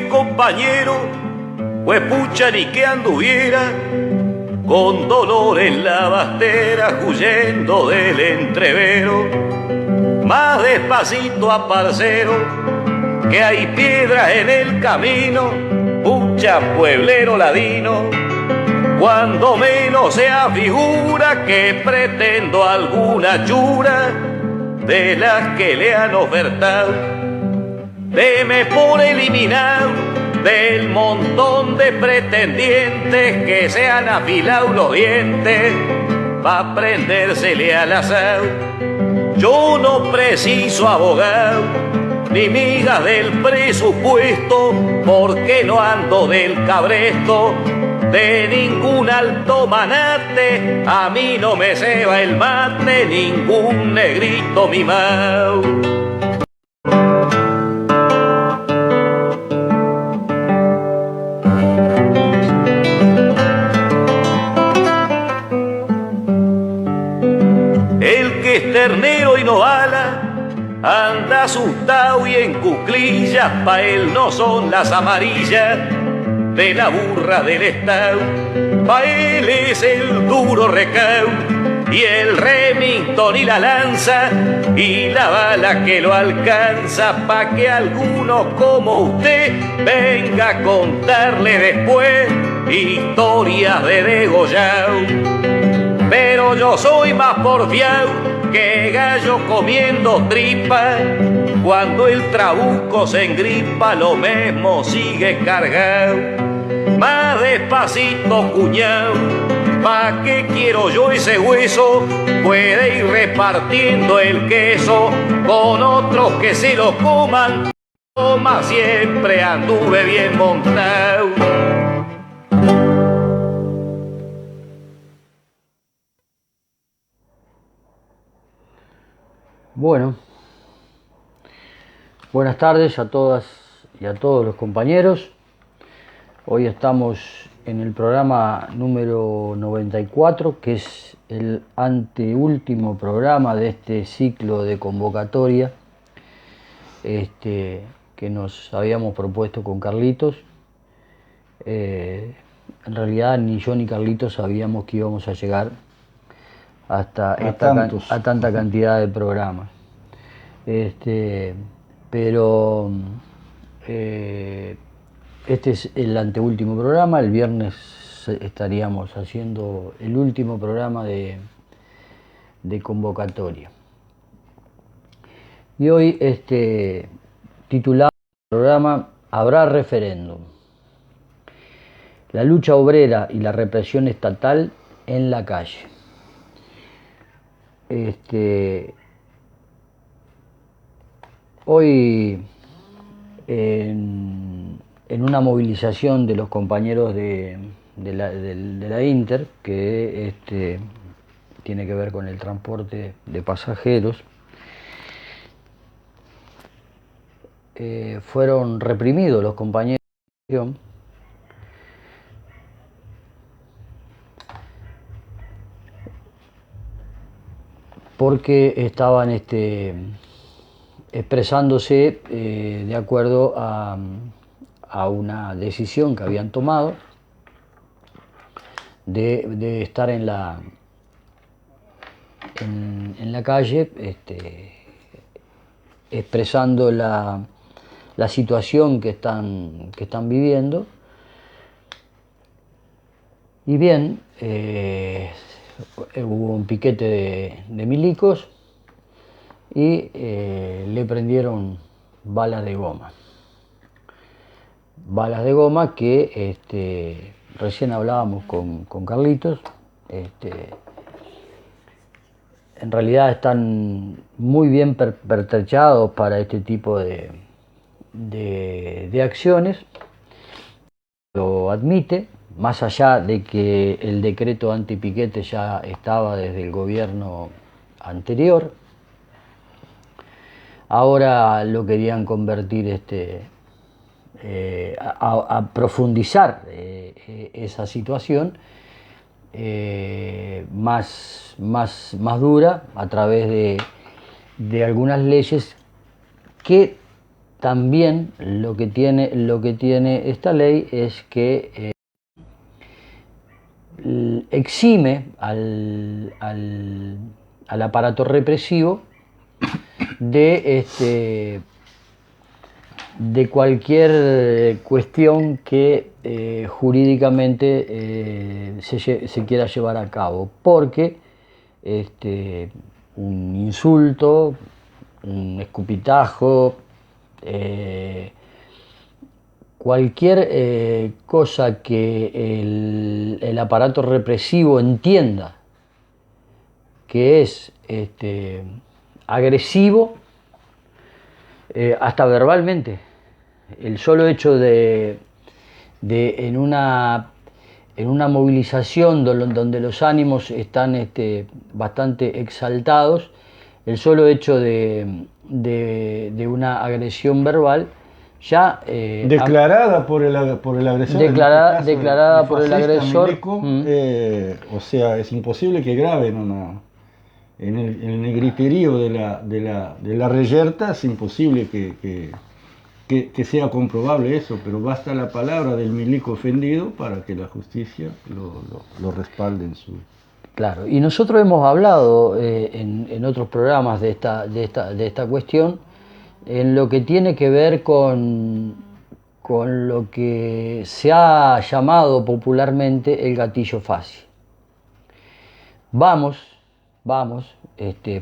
compañero, pues pucha ni que anduviera con dolor en la bastera, huyendo del entrevero. Más despacito, aparcero, que hay piedras en el camino, pucha pueblero ladino. Cuando menos se afigura que pretendo alguna chura de las que le han ofertado, deme por eliminado del montón de pretendientes que se han afilado los dientes pa' prendérsele al asado. Yo no preciso abogado ni migas del presupuesto, porque no ando del cabresto de ningún alto manate. A mí no me ceba el mate ningún negrito mimao. El que es ternero y no bala anda asustado y en cuclillas, pa' él no son las amarillas de la burra del estado, pa' él es el duro recao y el Remington y la lanza y la bala que lo alcanza, pa' que alguno como usted venga a contarle después historias de degollao. Pero yo soy más porfiado que gallo comiendo tripa, cuando el trabuco se engripa lo mismo sigue cargado. Más despacito, cuñao, ¿pa' qué quiero yo ese hueso? Puede ir repartiendo el queso con otros que se lo coman. Toma, siempre anduve bien montado. Bueno, buenas tardes a todas y a todos los compañeros. Hoy estamos en el programa número 94, que es el anteúltimo programa de este ciclo de convocatoria que nos habíamos propuesto con Carlitos. En realidad ni yo ni Carlitos sabíamos que íbamos a llegar hasta a tanta cantidad de programas. Pero este es el anteúltimo programa. El viernes estaríamos haciendo el último programa de convocatoria. Y hoy titulado el programa ¿Habrá referéndum? La lucha obrera y la represión estatal en la calle. Hoy en una movilización de los compañeros de la Inter, que tiene que ver con el transporte de pasajeros, fueron reprimidos los compañeros porque estaban expresándose de acuerdo a una decisión que habían tomado de estar en la calle, expresando la situación que están viviendo. Y bien, hubo un piquete de milicos y le prendieron balas de goma. Balas de goma que recién hablábamos con Carlitos. En realidad están muy bien pertrechados para este tipo de acciones. Lo admite, más allá de que el decreto antipiquete ya estaba desde el gobierno anterior. Ahora lo querían convertir a profundizar esa situación más dura a través de algunas leyes que también lo que tiene esta ley es que exime al aparato represivo de cualquier cuestión que jurídicamente se quiera llevar a cabo, porque un insulto, un escupitajo, cualquier cosa que el aparato represivo entienda que es agresivo, hasta verbalmente. El solo hecho de en una movilización donde los ánimos están bastante exaltados, el solo hecho de una agresión verbal ya declarada por el agresor, declarada por el agresor, Mileco, o sea, es imposible que graben en el negriterío de la reyerta, es imposible que sea comprobable eso, pero basta la palabra del milico ofendido para que la justicia lo respalde en su... Claro, y nosotros hemos hablado en otros programas de esta cuestión, en lo que tiene que ver con lo que se ha llamado popularmente el gatillo fácil. Vamos,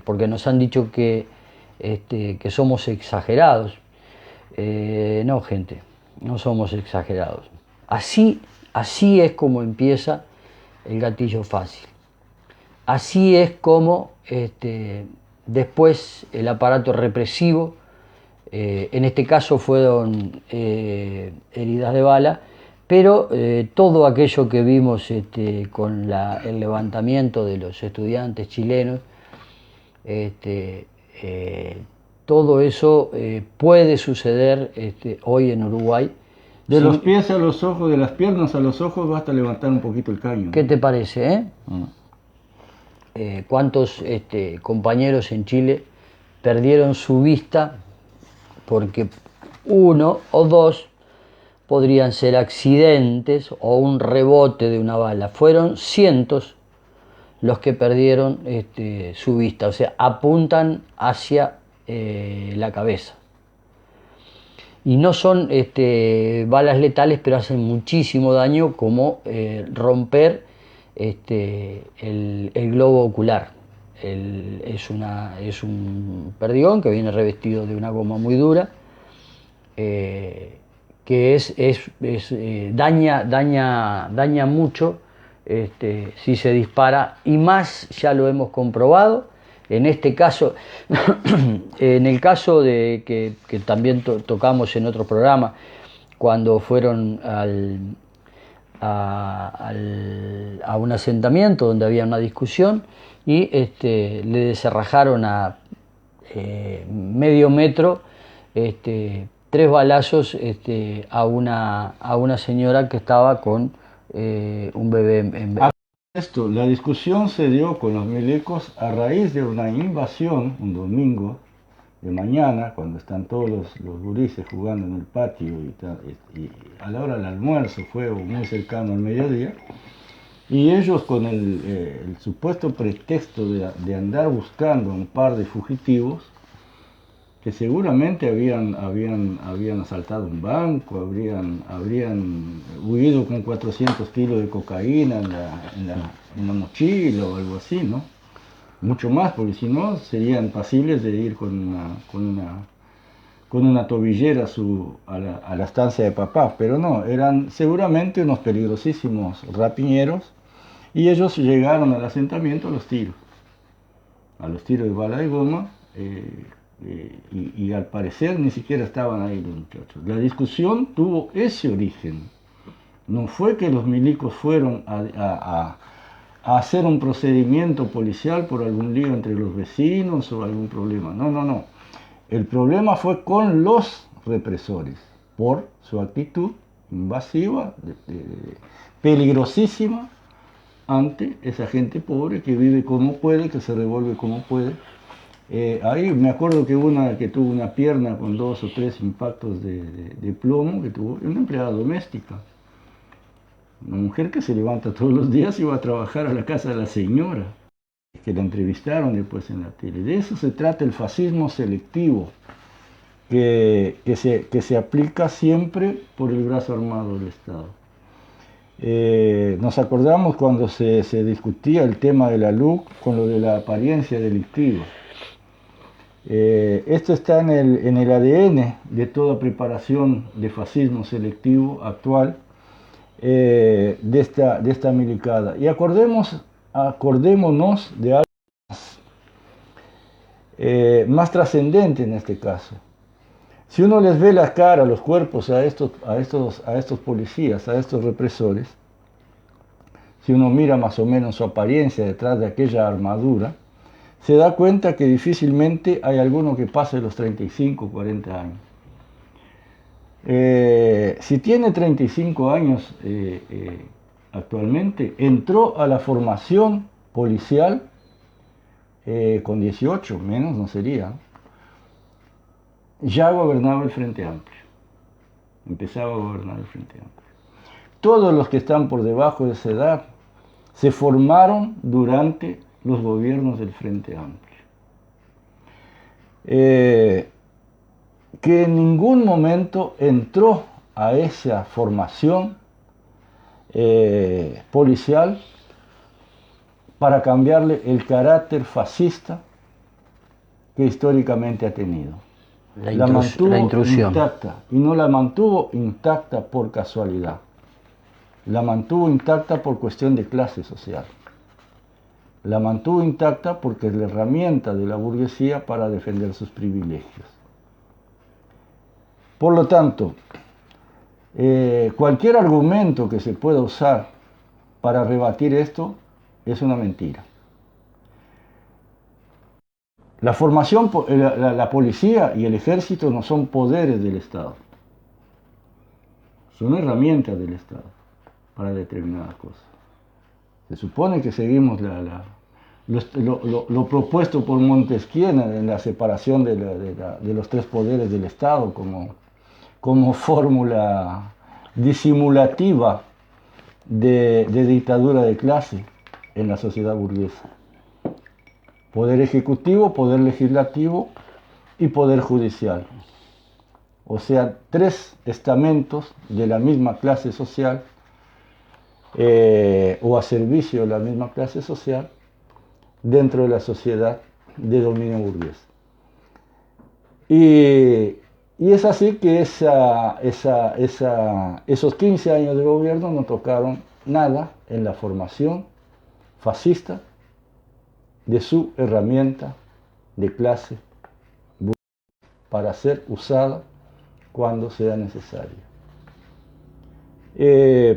porque nos han dicho que somos exagerados. No, gente, no somos exagerados. Así es como empieza el gatillo fácil. Así es como después el aparato represivo, en este caso fueron heridas de bala, pero todo aquello que vimos con el levantamiento de los estudiantes chilenos, todo eso puede suceder hoy en Uruguay. De los pies a los ojos, de las piernas a los ojos, basta levantar un poquito el caño. ¿Qué te parece, cuántos compañeros en Chile perdieron su vista porque uno o dos podrían ser accidentes o un rebote de una bala? Fueron cientos los que perdieron su vista, o sea, apuntan hacia la cabeza. Y no son balas letales, pero hacen muchísimo daño, como romper el globo ocular. Es un perdigón que viene revestido de una goma muy dura, que daña mucho si se dispara, y más ya lo hemos comprobado en este caso. En el caso de que también tocamos en otro programa, cuando fueron a un asentamiento donde había una discusión y le descerrajaron a medio metro 3 balazos a una señora que estaba con un bebé en La discusión se dio con los milicos a raíz de una invasión un domingo de mañana, cuando están todos los gurises jugando en el patio y a la hora del almuerzo, fue muy cercano al mediodía, y ellos, con el supuesto pretexto de andar buscando un par de fugitivos que seguramente habían asaltado un banco, habrían huido con 400 kilos de cocaína en la mochila o algo así, ¿no? Mucho más, porque si no serían pasibles de ir con una tobillera a la estancia de papá, pero no, eran seguramente unos peligrosísimos rapiñeros, y ellos llegaron al asentamiento a los tiros de bala de goma, y al parecer ni siquiera estaban ahí los muchachos. La discusión tuvo ese origen. No fue que los milicos fueron a hacer un procedimiento policial por algún lío entre los vecinos o algún problema. No. El problema fue con los represores, por su actitud invasiva, peligrosísima, ante esa gente pobre que vive como puede, que se revuelve como puede, Ahí me acuerdo que una que tuvo una pierna con 2 o 3 impactos de plomo, que tuvo una empleada doméstica. Una mujer que se levanta todos los días y va a trabajar a la casa de la señora, que la entrevistaron después en la tele. De eso se trata el fascismo selectivo, que se aplica siempre por el brazo armado del Estado. Nos acordamos cuando se discutía el tema de la LUC con lo de la apariencia delictiva. Esto está en el ADN de toda preparación de fascismo selectivo actual, de esta milicada. Y acordémonos de algo más trascendente en este caso. Si uno les ve la cara, los cuerpos a estos policías, a estos represores, si uno mira más o menos su apariencia detrás de aquella armadura, se da cuenta que difícilmente hay alguno que pase los 35 o 40 años. Si tiene 35 años actualmente, entró a la formación policial con 18, menos no sería. Ya gobernaba el Frente Amplio, empezaba a gobernar el Frente Amplio. Todos los que están por debajo de esa edad se formaron durante los gobiernos del Frente Amplio. Que en ningún momento entró a esa formación policial para cambiarle el carácter fascista que históricamente ha tenido. La mantuvo intacta, y no la mantuvo intacta por casualidad. La mantuvo intacta por cuestión de clase social. La mantuvo intacta porque es la herramienta de la burguesía para defender sus privilegios. Por lo tanto, cualquier argumento que se pueda usar para rebatir esto es una mentira. La formación, la policía y el ejército no son poderes del Estado. Son herramientas del Estado para determinadas cosas. Se supone que seguimos lo propuesto por Montesquieu en la separación de los 3 poderes del Estado como fórmula disimulativa de dictadura de clase en la sociedad burguesa. Poder ejecutivo, poder legislativo y poder judicial. O sea, 3 estamentos de la misma clase social o a servicio de la misma clase social dentro de la sociedad de dominio burgués. Y es así que esos 15 años de gobierno no tocaron nada en la formación fascista de su herramienta de clase para ser usada cuando sea necesaria.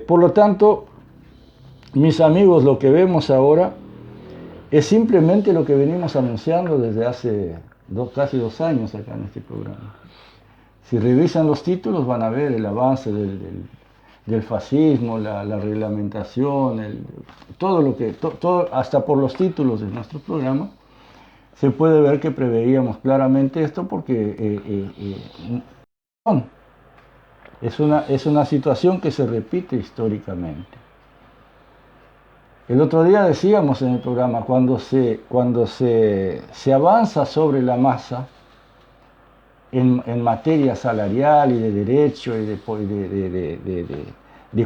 Por lo tanto, mis amigos, lo que vemos ahora es simplemente lo que venimos anunciando desde hace casi 2 años acá en este programa. Si revisan los títulos van a ver el avance del fascismo, la reglamentación, todo, hasta por los títulos de nuestro programa, se puede ver que preveíamos claramente esto porque es una situación que se repite históricamente. El otro día decíamos en el programa, cuando se avanza sobre la masa en materia salarial y de derecho y de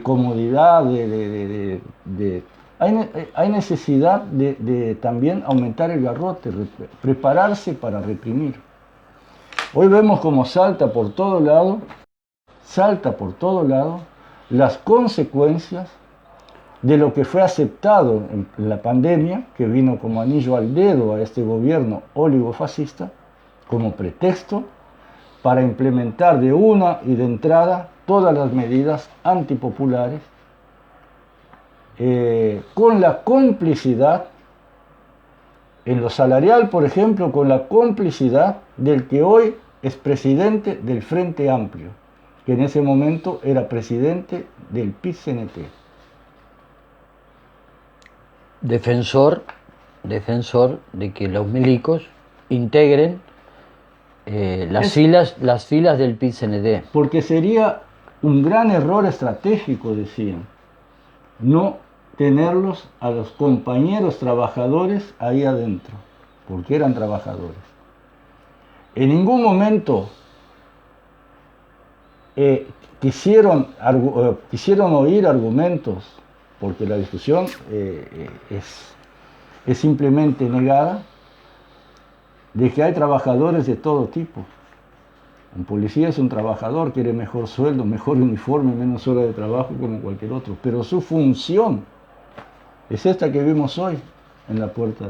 comodidad, hay necesidad de también aumentar el garrote, prepararse para reprimir. Hoy vemos como salta por todo lado las consecuencias de lo que fue aceptado en la pandemia, que vino como anillo al dedo a este gobierno oligofascista, como pretexto para implementar de una y de entrada todas las medidas antipopulares, con la complicidad, en lo salarial, por ejemplo, con la complicidad del que hoy es presidente del Frente Amplio, que en ese momento era presidente del PIT-CNT. Defensor de que los milicos integren las filas del PIT-CNT. Porque sería un gran error estratégico, decían, no tenerlos a los compañeros trabajadores ahí adentro, porque eran trabajadores. En ningún momento quisieron oír argumentos, porque la discusión es simplemente negada, de que hay trabajadores de todo tipo. Un policía es un trabajador, quiere mejor sueldo, mejor uniforme, menos horas de trabajo como cualquier otro, pero su función es esta que vimos hoy en la puerta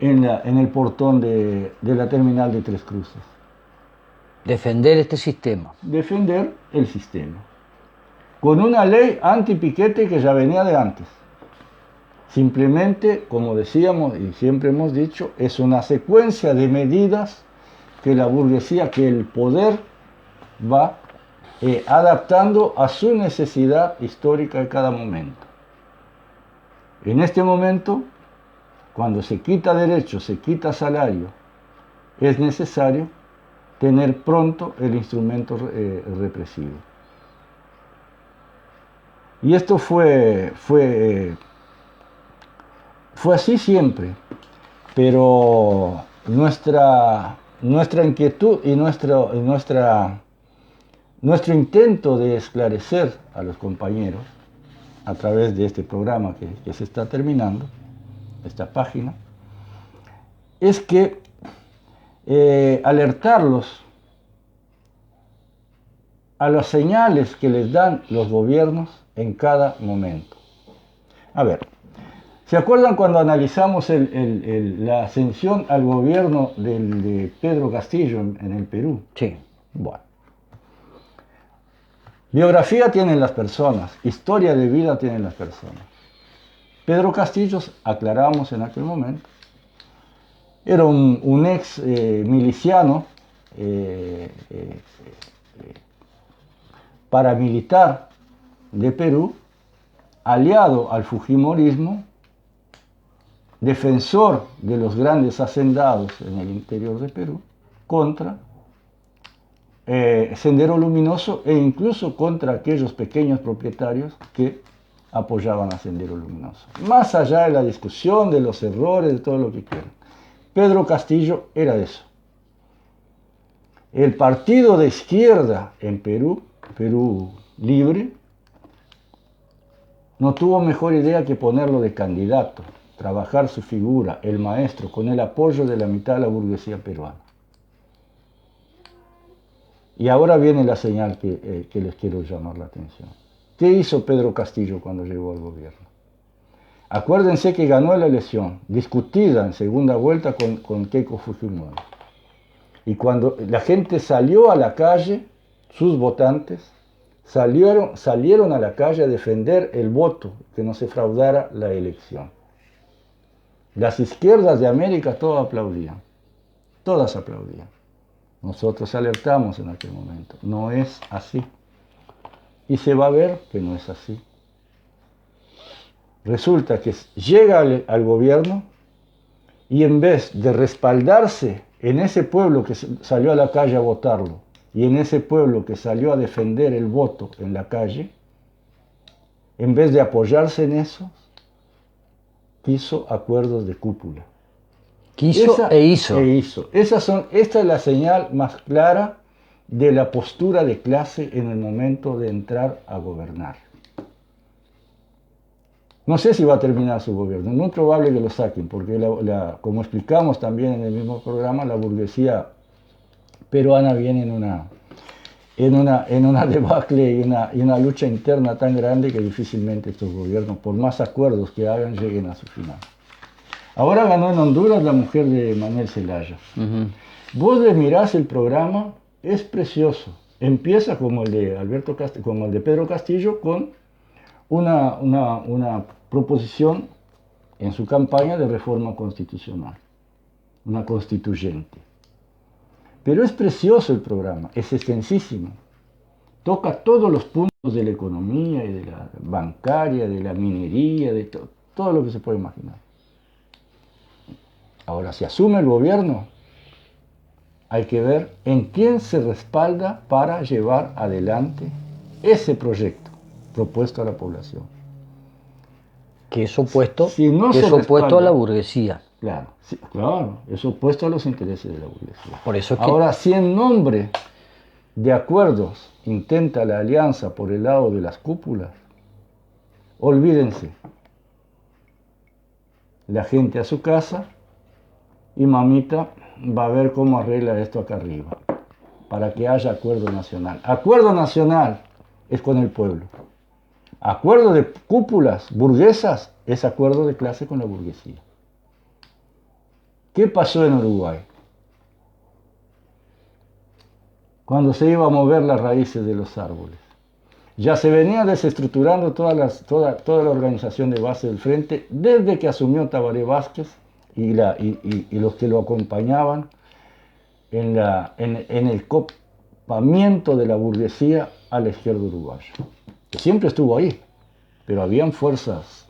en el portón de la terminal de Tres Cruces. Defender este sistema. Defender el sistema. Con una ley anti-piquete que ya venía de antes. Simplemente, como decíamos y siempre hemos dicho, es una secuencia de medidas que la burguesía, que el poder va adaptando a su necesidad histórica de cada momento. En este momento, cuando se quita derecho, se quita salario, es necesario tener pronto el instrumento represivo. Y esto fue así siempre, pero nuestra inquietud y nuestro intento de esclarecer a los compañeros a través de este programa que se está terminando, esta página, es que alertarlos a las señales que les dan los gobiernos en cada momento. A ver, ¿se acuerdan cuando analizamos la ascensión al gobierno de Pedro Castillo en el Perú? Sí. Bueno. Biografía tienen las personas, historia de vida tienen las personas. Pedro Castillo, aclaramos en aquel momento, era un ex miliciano, paramilitar de Perú, aliado al fujimorismo, defensor de los grandes hacendados en el interior de Perú, contra Sendero Luminoso e incluso contra aquellos pequeños propietarios que apoyaban a Sendero Luminoso. Más allá de la discusión, de los errores, de todo lo que quieran. Pedro Castillo era eso. El partido de izquierda en Perú, Perú Libre, no tuvo mejor idea que ponerlo de candidato, trabajar su figura, el maestro, con el apoyo de la mitad de la burguesía peruana. Y ahora viene la señal que les quiero llamar la atención. ¿Qué hizo Pedro Castillo cuando llegó al gobierno? Acuérdense que ganó la elección, discutida en segunda vuelta con Keiko Fujimori. Y cuando la gente salió a la calle, sus votantes salieron a la calle a defender el voto, que no se fraudara la elección. Las izquierdas de América todas aplaudían. Nosotros alertamos en aquel momento, no es así. Y se va a ver que no es así. Resulta que llega al gobierno y en vez de respaldarse en ese pueblo que salió a la calle a votarlo y en ese pueblo que salió a defender el voto en la calle, en vez de apoyarse en eso, hizo acuerdos de cúpula. Quiso e hizo. Esta es la señal más clara de la postura de clase en el momento de entrar a gobernar. No sé si va a terminar su gobierno, es muy probable que lo saquen, porque como explicamos también en el mismo programa, la burguesía peruana viene en una debacle y una lucha interna tan grande que difícilmente estos gobiernos, por más acuerdos que hagan, lleguen a su final. Ahora ganó en Honduras la mujer de Manuel Zelaya. Vos le mirás el programa, es precioso. Empieza como el de Pedro Castillo, con una proposición en su campaña de reforma constitucional, una constituyente. Pero es precioso el programa, es extensísimo. Toca todos los puntos de la economía y de la bancaria, de la minería, de todo lo que se puede imaginar. Ahora, si asume el gobierno, hay que ver en quién se respalda para llevar adelante ese proyecto propuesto a la población. Que es opuesto, Si no que se es opuesto a la respalda, burguesía. claro, sí, claro, es opuesto a los intereses de la burguesía. Por eso es que Ahora, si en nombre de acuerdos intenta la alianza por el lado de las cúpulas, olvídense. La gente a su casa y mamita va a ver cómo arregla esto acá arriba, para que haya acuerdo nacional. Acuerdo nacional es con el pueblo. Acuerdo de cúpulas burguesas es acuerdo de clase con la burguesía. ¿Qué pasó en Uruguay? Cuando se iba a mover las raíces de los árboles. Ya se venía desestructurando toda la organización de base del frente desde que asumió Tabaré Vázquez y los que lo acompañaban en el copamiento de la burguesía a la izquierda uruguaya. Que siempre estuvo ahí, pero habían fuerzas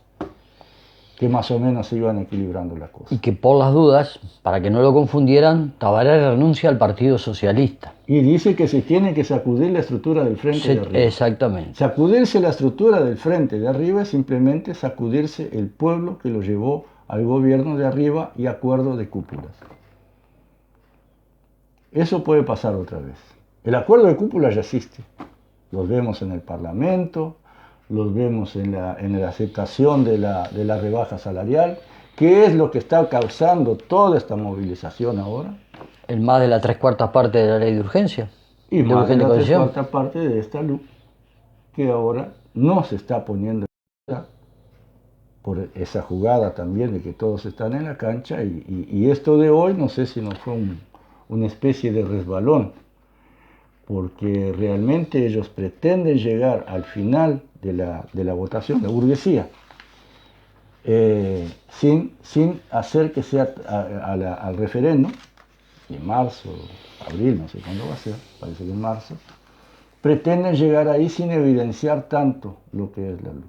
que más o menos se iban equilibrando la cosa. Y que por las dudas, para que no lo confundieran, Tabaré renuncia al Partido Socialista. Y dice que se tiene que sacudir la estructura del frente de arriba. Exactamente. Sacudirse la estructura del frente de arriba es simplemente sacudirse el pueblo que lo llevó al gobierno de arriba y acuerdo de cúpulas. Eso puede pasar otra vez. El acuerdo de cúpulas ya existe. Los vemos en el Parlamento, los vemos en la aceptación de la rebaja salarial. ¿Qué es lo que está causando toda esta movilización ahora? En más de la 3/4 parte de la ley de urgencia. Y más de la 3/4 parte de esta luz, que ahora no se está poniendo en práctica por esa jugada también de que todos están en la cancha. Y esto de hoy, no sé si no fue una especie de resbalón, porque realmente ellos pretenden llegar al final de la votación, la burguesía, sin hacer que sea al referéndum, en marzo, abril, no sé cuándo va a ser, parece que en marzo, pretenden llegar ahí sin evidenciar tanto lo que es la LUC.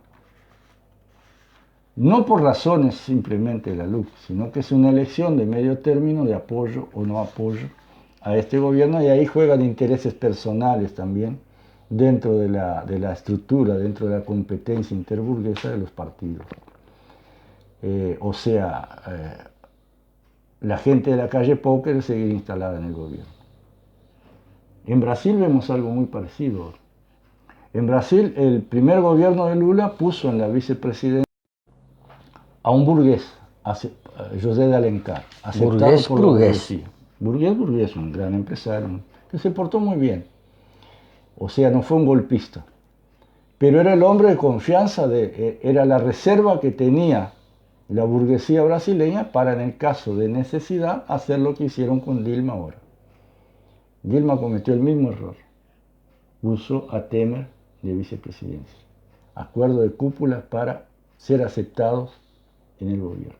No por razones simplemente de la LUC, sino que es una elección de medio término de apoyo o no apoyo a este gobierno, y ahí juegan intereses personales también dentro de la estructura, dentro de la competencia interburguesa de los partidos. La gente de la calle Pou quiere seguir instalada en el gobierno. En Brasil vemos algo muy parecido. En Brasil, el primer gobierno de Lula puso en la vicepresidencia a un burgués, José de Alencar, aceptado por la burguesía. Burgués, un gran empresario, que se portó muy bien. O sea, no fue un golpista. Pero era el hombre de confianza, era la reserva que tenía la burguesía brasileña para, en el caso de necesidad, hacer lo que hicieron con Dilma ahora. Dilma cometió el mismo error. Puso a Temer de vicepresidencia. Acuerdo de cúpulas para ser aceptados en el gobierno.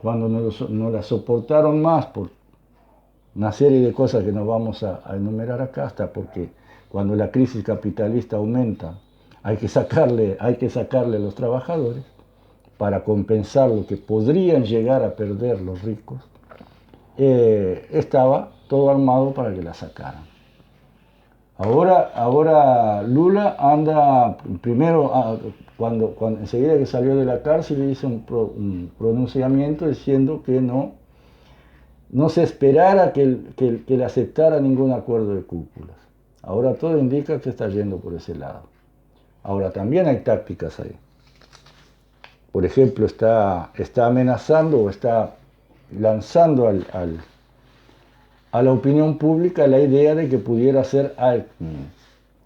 Cuando no la soportaron más por una serie de cosas que no vamos a enumerar acá, hasta porque cuando la crisis capitalista aumenta, hay que sacarle a los trabajadores para compensar lo que podrían llegar a perder los ricos. Estaba todo armado para que la sacaran. Ahora Lula anda, primero, cuando enseguida que salió de la cárcel, hizo un pronunciamiento diciendo que no se esperara que le aceptara ningún acuerdo de cúpulas. Ahora todo indica que está yendo por ese lado. Ahora también hay tácticas ahí. Por ejemplo, está amenazando o está lanzando a la opinión pública la idea de que pudiera ser Alckmin.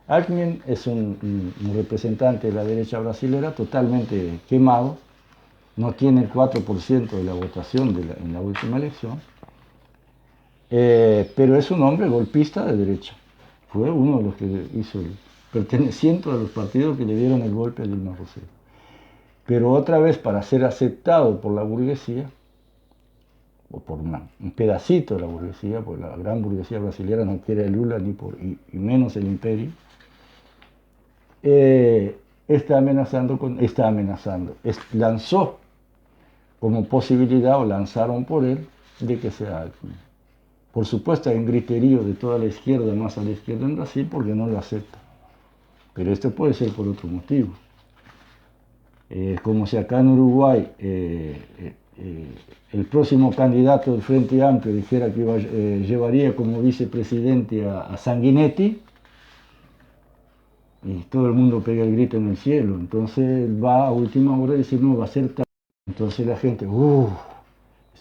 Alckmin es un representante de la derecha brasilera totalmente quemado, no tiene el 4% de la votación en la última elección, pero es un hombre golpista de derecha. Fue uno de los que hizo perteneciente a los partidos que le dieron el golpe a Dilma Rousseff. Pero otra vez, para ser aceptado por la burguesía, o por un pedacito de la burguesía, porque la gran burguesía brasileña no quiere a Lula y menos el imperio, lanzó como posibilidad, o lanzaron por él, de que sea Alckmin. Por supuesto hay un griterío de toda la izquierda, más a la izquierda en Brasil, porque no lo acepta. Pero esto puede ser por otro motivo. Como si acá en Uruguay el próximo candidato del Frente Amplio dijera que llevaría como vicepresidente a Sanguinetti, y todo el mundo pega el grito en el cielo. Entonces va a última hora y dice, no, va a ser tal. Entonces la gente, es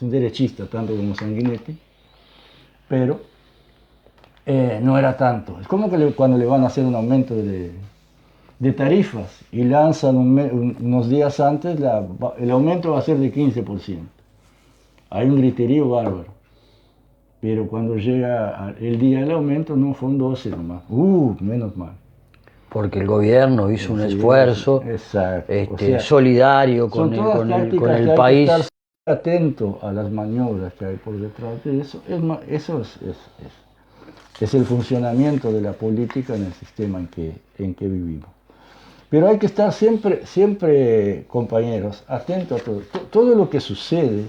un derechista tanto como Sanguinetti, pero no era tanto. Es como que cuando le van a hacer un aumento de tarifas y lanzan unos días antes, el aumento va a ser de 15%. Hay un griterío bárbaro. Pero cuando llega el día del aumento, no, fue un 12 nomás. Menos mal. Porque el gobierno hizo un esfuerzo solidario con el país. Hay que estar atento a las maniobras que hay por detrás de eso. Eso es el funcionamiento de la política en el sistema en que vivimos. Pero hay que estar siempre, compañeros, atentos a todo. Todo lo que sucede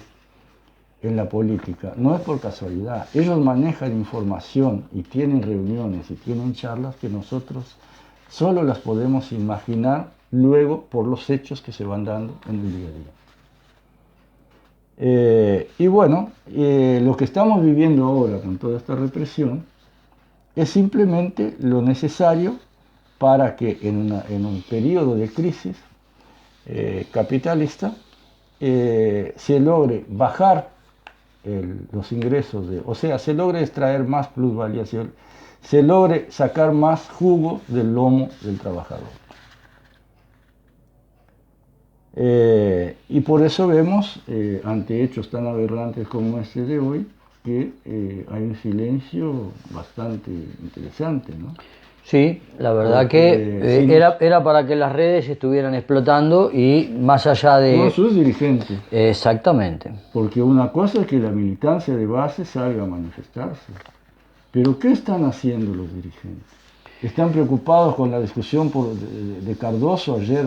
en la política no es por casualidad. Ellos manejan información y tienen reuniones y tienen charlas que nosotros solo las podemos imaginar luego por los hechos que se van dando en el día a día. Y bueno, lo que estamos viviendo ahora con toda esta represión es simplemente lo necesario para que en un periodo de crisis capitalista se logre bajar los ingresos, o sea, se logre extraer más plusvalía, se logre sacar más jugo del lomo del trabajador. Y por eso vemos, ante hechos tan aberrantes como este de hoy, que hay un silencio bastante interesante, ¿no? Sí, la verdad que era para que las redes estuvieran explotando y más allá de... Con sus dirigentes. Exactamente. Porque una cosa es que la militancia de base salga a manifestarse. Pero ¿qué están haciendo los dirigentes? Están preocupados con la discusión de Cardoso ayer,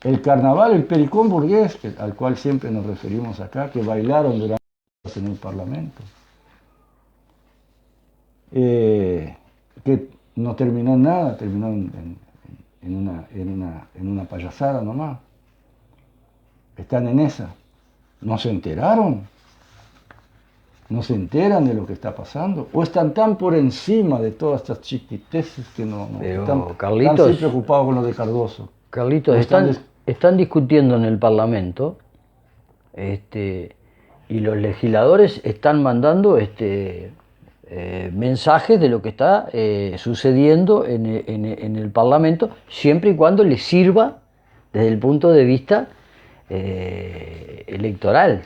el carnaval, el pericón burgués, al cual siempre nos referimos acá, que bailaron durante horas en el Parlamento. Que no terminó en nada, terminó en una payasada nomás. Están en esa. No se enteraron. No se enteran de lo que está pasando. O están tan por encima de todas estas chiquiteces que no están tan preocupados con lo de Cardoso. Carlitos, están discutiendo en el Parlamento y los legisladores están mandando mensajes de lo que está sucediendo en el Parlamento, siempre y cuando les sirva desde el punto de vista electoral.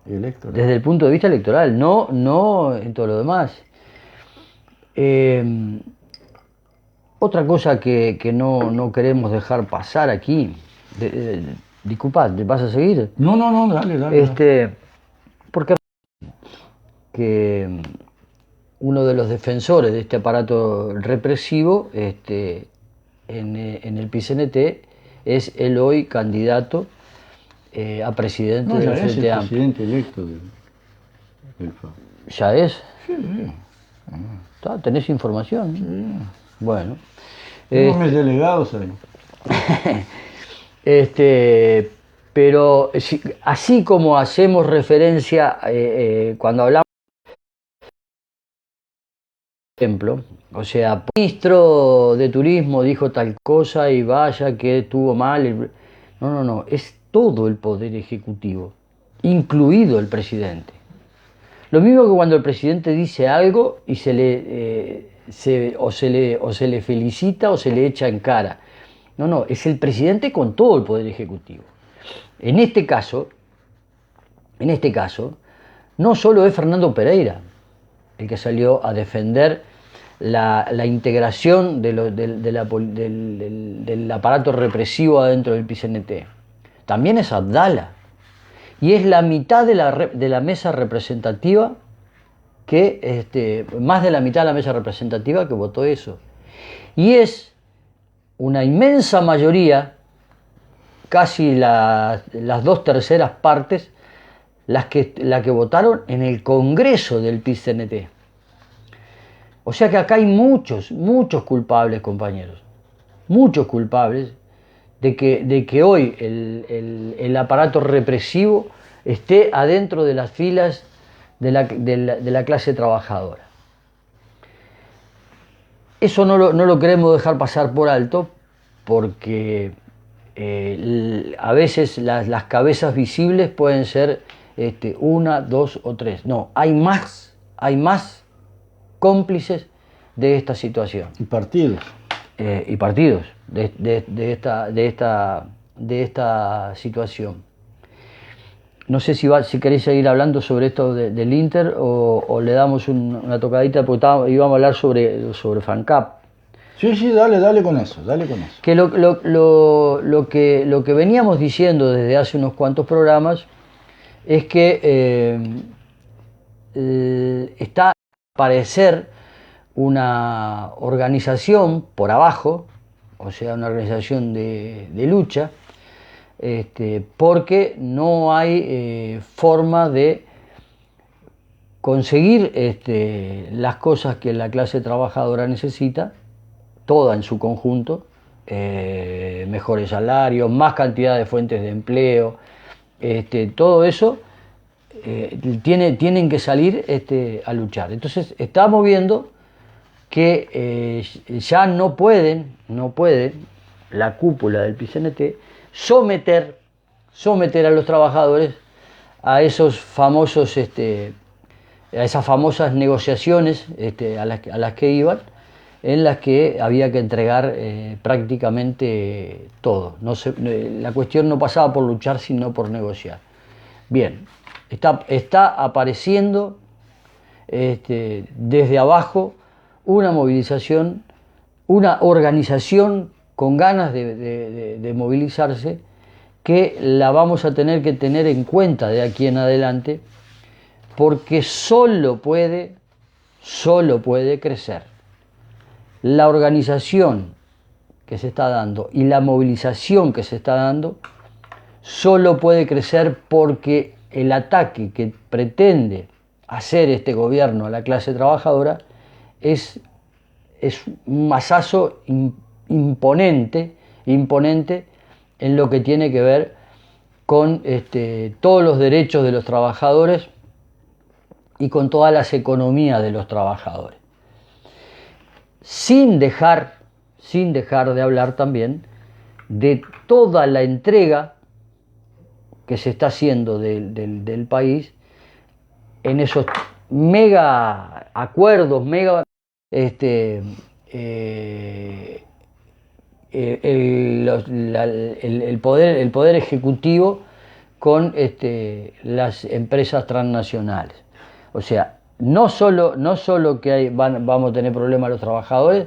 Desde el punto de vista electoral, no en todo lo demás. Otra cosa que no queremos dejar pasar aquí, disculpa, ¿te vas a seguir? No, dale. Porque que uno de los defensores de este aparato represivo en el PCNT es el hoy candidato a presidente del Frente Amplio. Presidente electo del FA. ¿Ya es? Sí. ¿Tenés información? Sí. Bueno. Tengo mis delegados ahí. Pero así como hacemos referencia cuando hablamos, por ejemplo, o sea, el ministro de Turismo dijo tal cosa y vaya que estuvo mal. No, es todo el Poder Ejecutivo, incluido el presidente. Lo mismo que cuando el presidente dice algo y se le felicita o se le echa en cara. No, es el presidente con todo el Poder Ejecutivo. En este caso, no solo es Fernando Pereira el que salió a defender la integración del aparato represivo adentro del PCNT. También es Abdala. Y es la mitad de la mesa representativa más de la mitad de la mesa representativa que votó eso. Y es una inmensa mayoría casi las 2/3 partes las que votaron en el Congreso del PIT-CNT. O sea que acá hay muchos culpables, compañeros, muchos culpables de que hoy el aparato represivo esté adentro de las filas de la clase trabajadora. Eso no lo queremos dejar pasar por alto, porque a veces las cabezas visibles pueden ser 1, 2 o 3. No, hay más cómplices de esta situación. Y partidos. Y partidos de esta situación. No sé si queréis seguir hablando sobre esto del Inter o le damos una tocadita, porque íbamos a hablar sobre FANCAP. Sí, dale con eso. Que lo que veníamos diciendo desde hace unos cuantos programas es que está a aparecer una organización por abajo, o sea, una organización de lucha, porque no hay forma de conseguir las cosas que la clase trabajadora necesita, toda en su conjunto, mejores salarios, más cantidad de fuentes de empleo, todo eso tienen que salir a luchar. Entonces estamos viendo que ya no pueden la cúpula del PIT-CNT someter a los trabajadores a esos famosos a esas famosas negociaciones a las que iban, en las que había que entregar prácticamente todo. La cuestión no pasaba por luchar, sino por negociar. Bien, está apareciendo desde abajo una movilización, una organización con ganas de movilizarse, que la vamos a tener que tener en cuenta de aquí en adelante, porque solo puede crecer la organización que se está dando y la movilización que se está dando, solo puede crecer porque el ataque que pretende hacer este gobierno a la clase trabajadora es un mazazo imponente en lo que tiene que ver con todos los derechos de los trabajadores y con todas las economías de los trabajadores. Sin dejar de hablar también de toda la entrega que se está haciendo del país en esos mega acuerdos, el poder ejecutivo con las empresas transnacionales. O sea, no solo que vamos a tener problemas los trabajadores,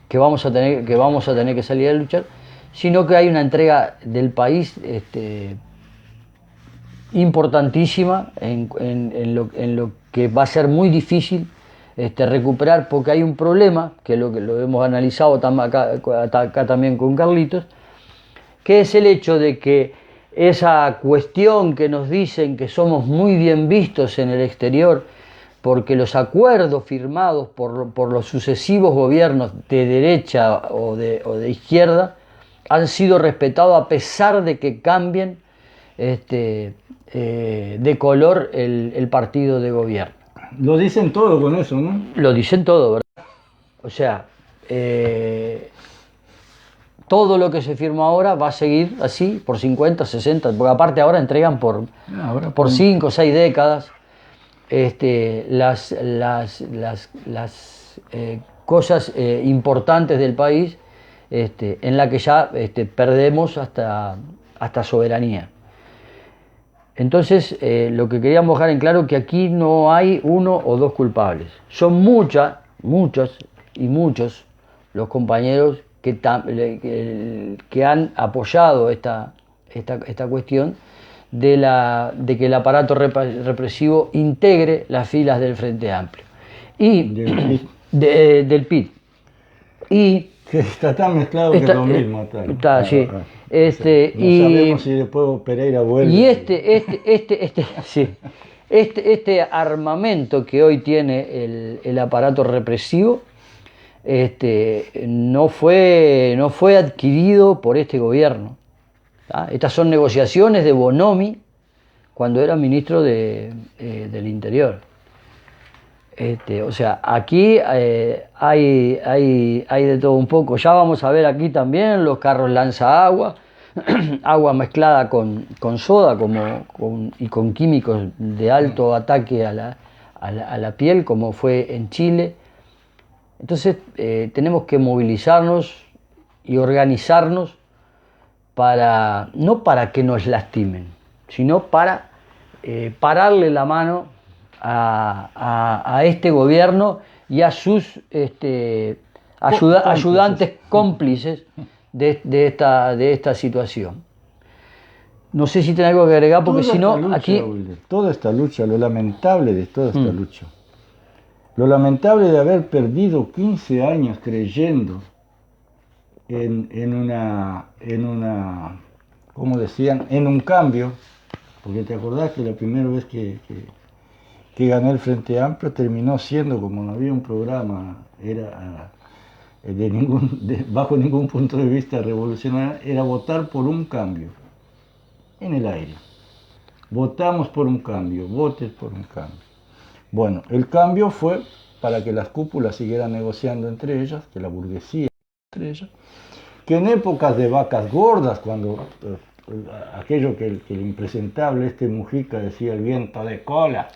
que vamos a tener que salir a luchar, sino que hay una entrega del país importantísima en lo que va a ser muy difícil recuperar, porque hay un problema que lo hemos analizado acá también con Carlitos, que es el hecho de que esa cuestión que nos dicen que somos muy bien vistos en el exterior, porque los acuerdos firmados por los sucesivos gobiernos de derecha o de izquierda han sido respetados a pesar de que cambien de color el partido de gobierno. Lo dicen todo con eso, ¿no? Lo dicen todo, ¿verdad? O sea, todo lo que se firma ahora va a seguir así por 50, 60, porque aparte ahora entregan por 5 o 6 décadas las cosas importantes del país, en la que ya perdemos hasta soberanía. Entonces, lo que queríamos dejar en claro es que aquí no hay uno o dos culpables. Son muchos los compañeros que han apoyado esta cuestión de que el aparato represivo integre las filas del Frente Amplio y del PIT. Y Que está tan mezclado que es lo mismo. Está, sí. No Y sabemos si después Pereira vuelve. y sí, este armamento que hoy tiene el aparato represivo, no fue adquirido por este gobierno. ¿Tá? Estas son negociaciones de Bonomi cuando era ministro del Interior. O sea, aquí hay de todo un poco. Ya vamos a ver aquí también los carros lanza agua, agua mezclada con soda y con químicos de alto ataque a la piel, como fue en Chile. Entonces tenemos que movilizarnos y organizarnos no para que nos lastimen, sino para pararle la mano a este gobierno y a sus ayudantes cómplices de esta situación. No sé si tengo algo que agregar, porque si no, aquí... Toda esta lucha, lo lamentable de toda esta lucha, lo lamentable de haber perdido 15 años creyendo en una, ¿cómo decían? En un cambio, porque te acordás que la primera vez que ganó el Frente Amplio terminó siendo, como no había un programa, era bajo ningún punto de vista revolucionario, era votar por un cambio, en el aire. Votamos por un cambio, votes por un cambio. Bueno, el cambio fue para que las cúpulas siguieran negociando entre ellas, que la burguesía entre ellas, que en épocas de vacas gordas, cuando aquello que el impresentable Mujica decía, el viento de cola,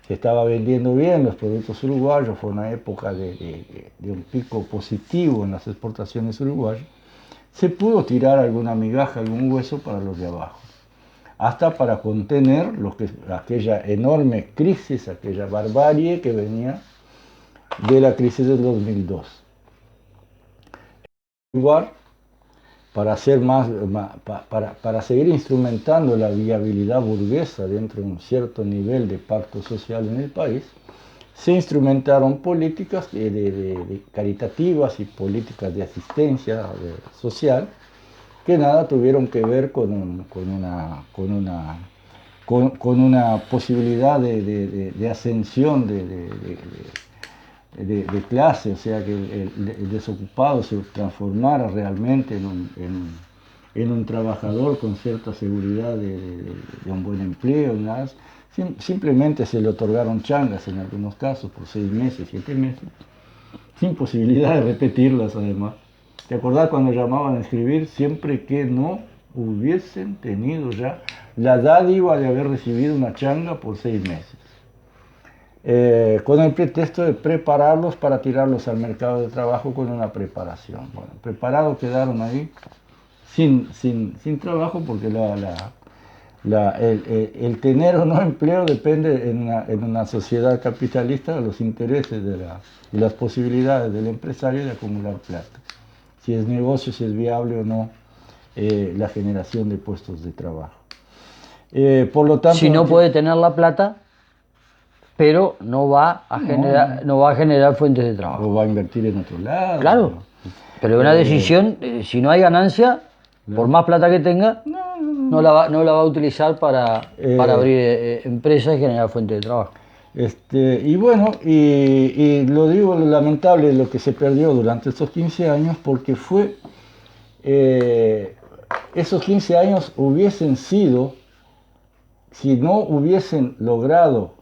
se estaba vendiendo bien los productos uruguayos, fue una época de un pico positivo en las exportaciones uruguayas, se pudo tirar alguna migaja, algún hueso para los de abajo, hasta para contener aquella enorme crisis, aquella barbarie que venía de la crisis del 2002. En lugar, para seguir instrumentando la viabilidad burguesa dentro de un cierto nivel de pacto social en el país, se instrumentaron políticas caritativas y políticas de asistencia social que nada tuvieron que ver con una posibilidad de ascensión de clase, o sea, que el desocupado se transformara realmente en un trabajador con cierta seguridad de un buen empleo, nada. Simplemente se le otorgaron changas en algunos casos por 6 meses, 7 meses, sin posibilidad de repetirlas además. ¿Te acordás cuando llamaban a escribir? Siempre que no hubiesen tenido ya la dádiva de haber recibido una changa por 6 meses. Con el pretexto de prepararlos para tirarlos al mercado de trabajo con una preparación. Bueno, preparados quedaron ahí sin trabajo, porque el tener o no empleo depende en una sociedad capitalista de los intereses y las posibilidades del empresario de acumular plata. Si es negocio, si es viable o no la generación de puestos de trabajo. Por lo tanto, si no puede tener la plata, pero no va a generar fuentes de trabajo. O va a invertir en otro lado. Claro, pero una decisión, si no hay ganancia, por más plata que tenga, no la va a utilizar para abrir empresas y generar fuentes de trabajo. Y bueno, y lo digo, lo lamentable es lo que se perdió durante estos 15 años, porque esos 15 años hubiesen sido, si no hubiesen logrado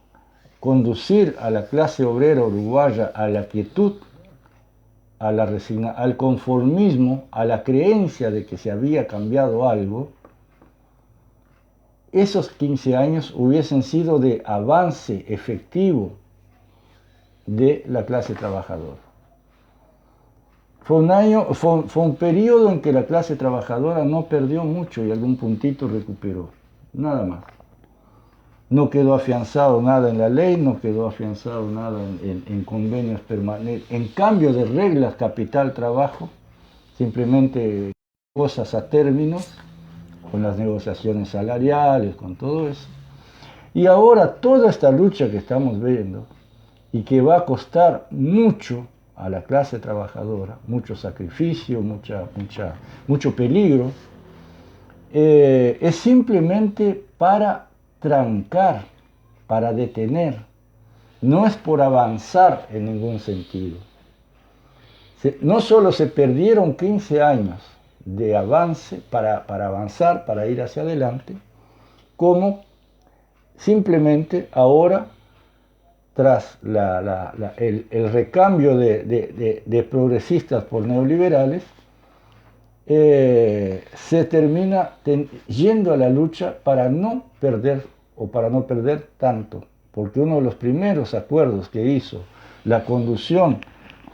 conducir a la clase obrera uruguaya a la quietud, al conformismo, a la creencia de que se había cambiado algo, esos 15 años hubiesen sido de avance efectivo de la clase trabajadora. Fue un periodo en que la clase trabajadora no perdió mucho y algún puntito recuperó, nada más. No quedó afianzado nada en la ley, no quedó afianzado nada en convenios permanentes, en cambio de reglas capital-trabajo, simplemente cosas a términos, con las negociaciones salariales, con todo eso. Y ahora toda esta lucha que estamos viendo, y que va a costar mucho, a la clase trabajadora, mucho sacrificio, mucho peligro, es simplemente para trancar, para detener, no es por avanzar en ningún sentido. No solo se perdieron 15 años de avance para avanzar, para ir hacia adelante, como simplemente ahora, tras el recambio de progresistas por neoliberales, se termina yendo a la lucha para no perder tanto, porque uno de los primeros acuerdos que hizo la conducción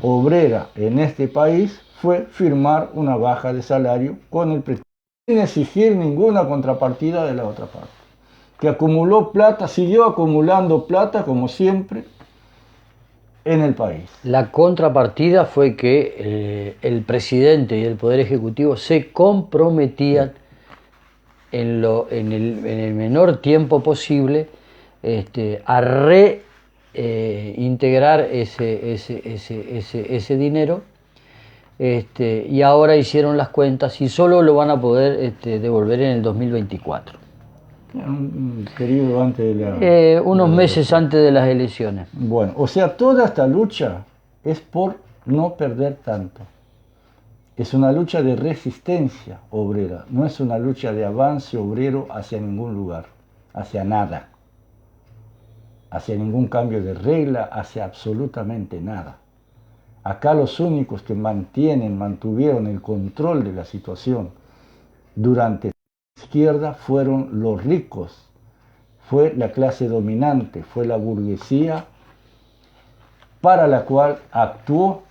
obrera en este país fue firmar una baja de salario con el pretexto sin exigir ninguna contrapartida de la otra parte, que acumuló plata, siguió acumulando plata como siempre en el país. La contrapartida fue que el presidente y el Poder Ejecutivo se comprometían en el menor tiempo posible a reintegrar ese dinero, y ahora hicieron las cuentas y solo lo van a poder devolver en el 2024. Un periodo antes de unos meses antes de las elecciones. Bueno, o sea, toda esta lucha es por no perder tanto. Es una lucha de resistencia obrera, no es una lucha de avance obrero hacia ningún lugar, hacia nada, hacia ningún cambio de regla, hacia absolutamente nada. Acá los únicos que mantuvieron el control de la situación durante la izquierda fueron los ricos, fue la clase dominante, fue la burguesía para la cual actuó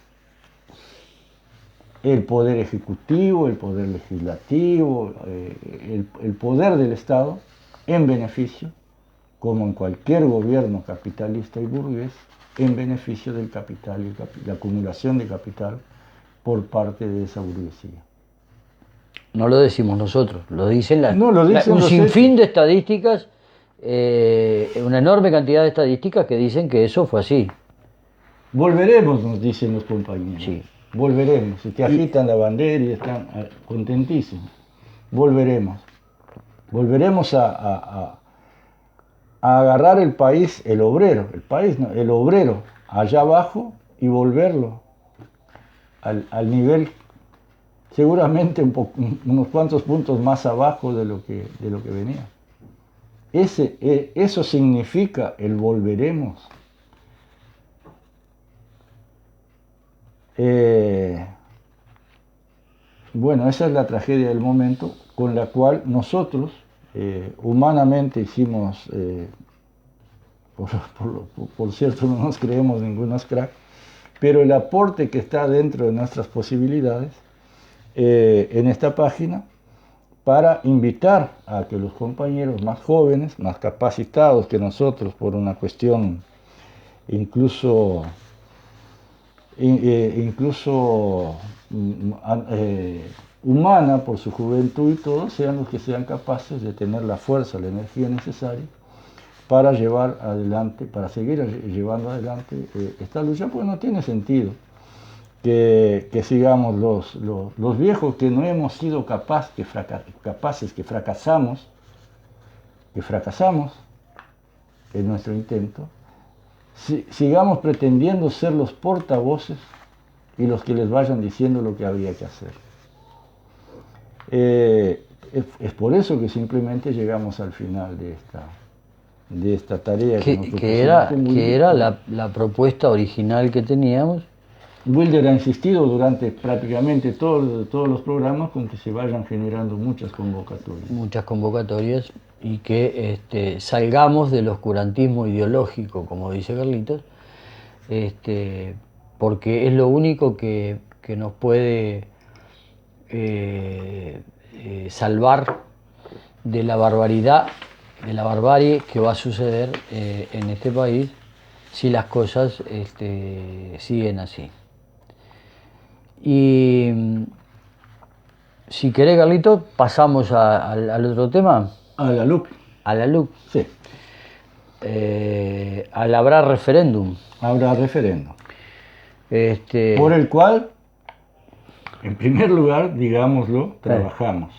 el poder ejecutivo, el poder legislativo, el poder del Estado en beneficio, como en cualquier gobierno capitalista y burgués, en beneficio del capital y la acumulación de capital por parte de esa burguesía. No lo decimos nosotros, lo dicen un sinfín de estadísticas, una enorme cantidad de estadísticas que dicen que eso fue así. Volveremos, nos dicen los compañeros. Sí. Volveremos, y que agitan la bandera y están contentísimos. Volveremos a agarrar el país, el obrero, el obrero allá abajo y volverlo al nivel, seguramente unos cuantos puntos más abajo de lo que venía. Eso significa el volveremos. Bueno, esa es la tragedia del momento con la cual nosotros humanamente hicimos, por cierto, no nos creemos ningunos crack, pero el aporte que está dentro de nuestras posibilidades en esta página para invitar a que los compañeros más jóvenes, más capacitados que nosotros por una cuestión incluso humana por su juventud y todo, sean los que sean capaces de tener la fuerza, la energía necesaria para llevar adelante, para seguir llevando adelante esta lucha, pues no tiene sentido que sigamos los viejos que no hemos sido capaces, que fracasamos en nuestro intento, sigamos pretendiendo ser los portavoces y los que les vayan diciendo lo que habría que hacer. Es por eso que simplemente llegamos al final de esta tarea. Que era la propuesta original que teníamos. Wilder ha insistido durante prácticamente todos los programas con que se vayan generando muchas convocatorias. Muchas convocatorias y que salgamos del oscurantismo ideológico, como dice Carlitos, porque es lo único que nos puede salvar de la barbaridad, de la barbarie que va a suceder en este país si las cosas siguen así. Y si querés, Carlitos, pasamos al otro tema. A la LUC. A la LUC. Sí. Habrá referéndum. Habrá referéndum. Por el cual, en primer lugar, digámoslo, trabajamos.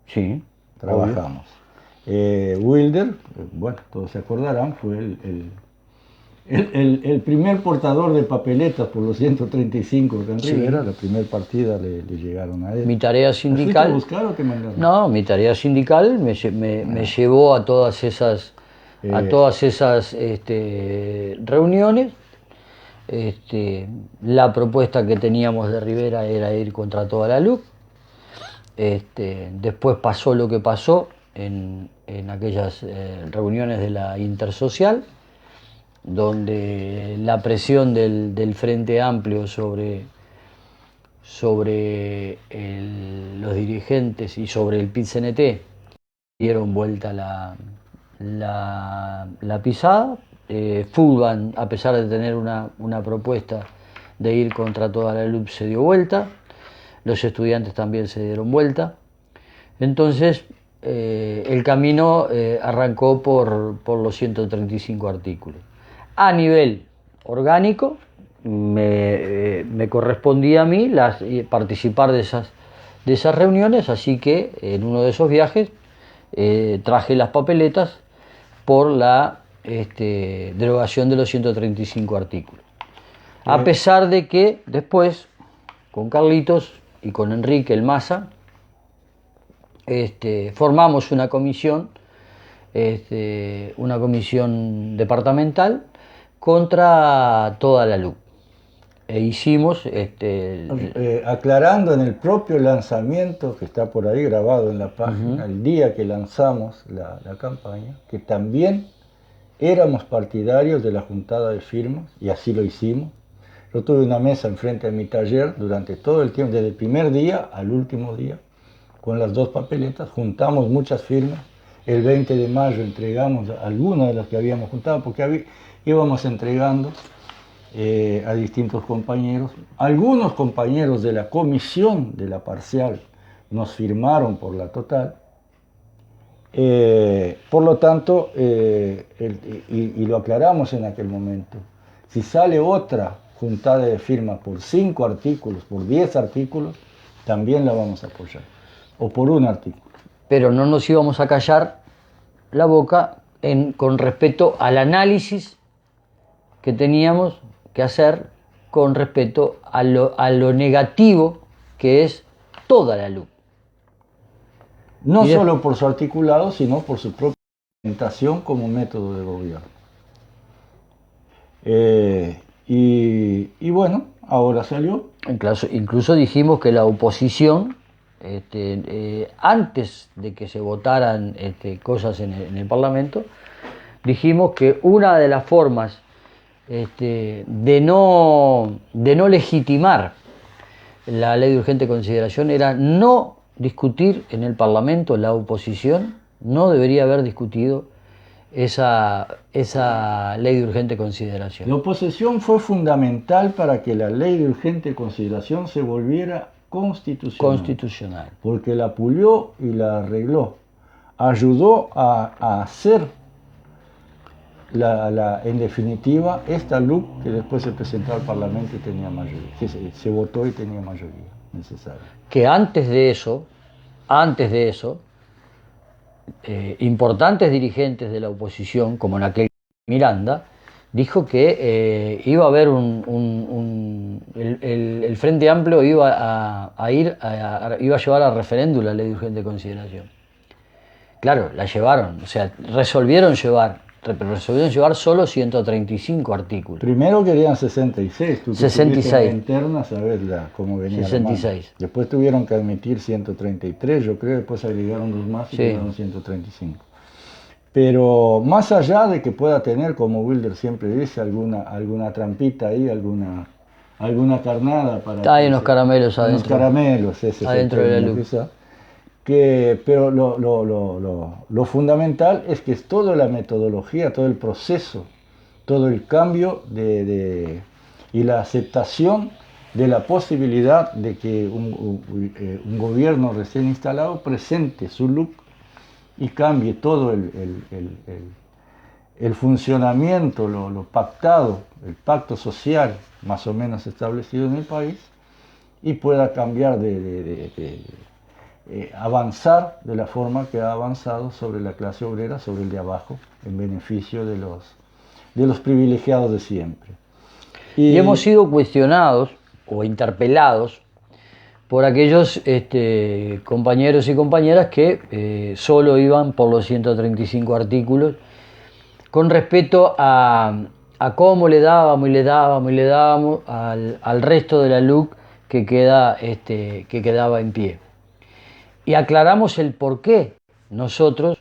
Sí. Trabajamos. Wilder, bueno, todos se acordarán, fue el primer portador de papeletas por los 135 de Rivera. La primera partida le llegaron a él. Mi tarea sindical. ¿Fuiste a buscar o te mandaron? No, mi tarea sindical me llevó a todas esas reuniones. La propuesta que teníamos de Rivera era ir contra toda la LUC. Después pasó lo que pasó en aquellas reuniones de la Intersocial, donde la presión del Frente Amplio sobre los dirigentes y sobre el PIT-CNT dieron vuelta la pisada. Fulban, a pesar de tener una propuesta de ir contra toda la LUC, se dio vuelta. Los estudiantes también se dieron vuelta. Entonces, el camino arrancó por los 135 artículos. A nivel orgánico, me correspondía a mí participar de esas reuniones, así que en uno de esos viajes traje las papeletas por la derogación de los 135 artículos. A pesar de que después, con Carlitos y con Enrique el Maza, formamos una comisión departamental contra toda la LUC. E hicimos... aclarando en el propio lanzamiento, que está por ahí grabado en la página, el día que lanzamos la campaña, que también éramos partidarios de la juntada de firmas, y así lo hicimos. Yo tuve una mesa enfrente de mi taller durante todo el tiempo, desde el primer día al último día, con las dos papeletas, juntamos muchas firmas. El 20 de mayo entregamos algunas de las que habíamos juntado, porque íbamos entregando a distintos compañeros. Algunos compañeros de la comisión de la parcial nos firmaron por la total. Por lo tanto, y lo aclaramos en aquel momento, si sale otra juntada de firmas por 5 artículos, por 10 artículos, también la vamos a apoyar, o por un artículo. Pero no nos íbamos a callar la boca con respecto al análisis que teníamos que hacer con respecto a lo negativo que es toda la LUC. No solo por su articulado, sino por su propia implementación como método de gobierno. Y bueno, ahora salió. Incluso dijimos que la oposición, antes de que se votaran cosas en el Parlamento, dijimos que una de las formas de no legitimar la ley de urgente consideración era no discutir en el Parlamento. La oposición no debería haber discutido esa ley de urgente consideración. La oposición fue fundamental para que la ley de urgente consideración se volviera constitucional. Porque la pulió y la arregló. Ayudó a hacer en definitiva esta LUC que después se presentó al Parlamento y tenía mayoría, que se votó y tenía mayoría necesaria. Que antes de eso, importantes dirigentes de la oposición, como en aquel Miranda, dijo que iba a haber el Frente Amplio iba a llevar a referéndum la ley de urgente consideración. Claro, la llevaron, o sea, resolvieron llevar solo 135 artículos. Primero querían 66. 66. Interna, sabes cómo venía 66. Después tuvieron que admitir 133, yo creo, después agregaron 2 más y quedaron 135. Pero más allá de que pueda tener, como Wilder siempre dice, alguna trampita ahí, alguna carnada para... Hay unos caramelos adentro. Unos caramelos, adentro de la LUC. Pero lo fundamental es que es toda la metodología, todo el proceso, todo el cambio y la aceptación de la posibilidad de que un gobierno recién instalado presente su LUC y cambie todo el funcionamiento, lo pactado, el pacto social más o menos establecido en el país, y pueda cambiar avanzar de la forma que ha avanzado sobre la clase obrera, sobre el de abajo, en beneficio de los privilegiados de siempre. Y hemos sido cuestionados o interpelados por aquellos compañeros y compañeras que solo iban por los 135 artículos con respecto a cómo le dábamos al resto de la LUC que quedaba en pie. Y aclaramos el por qué nosotros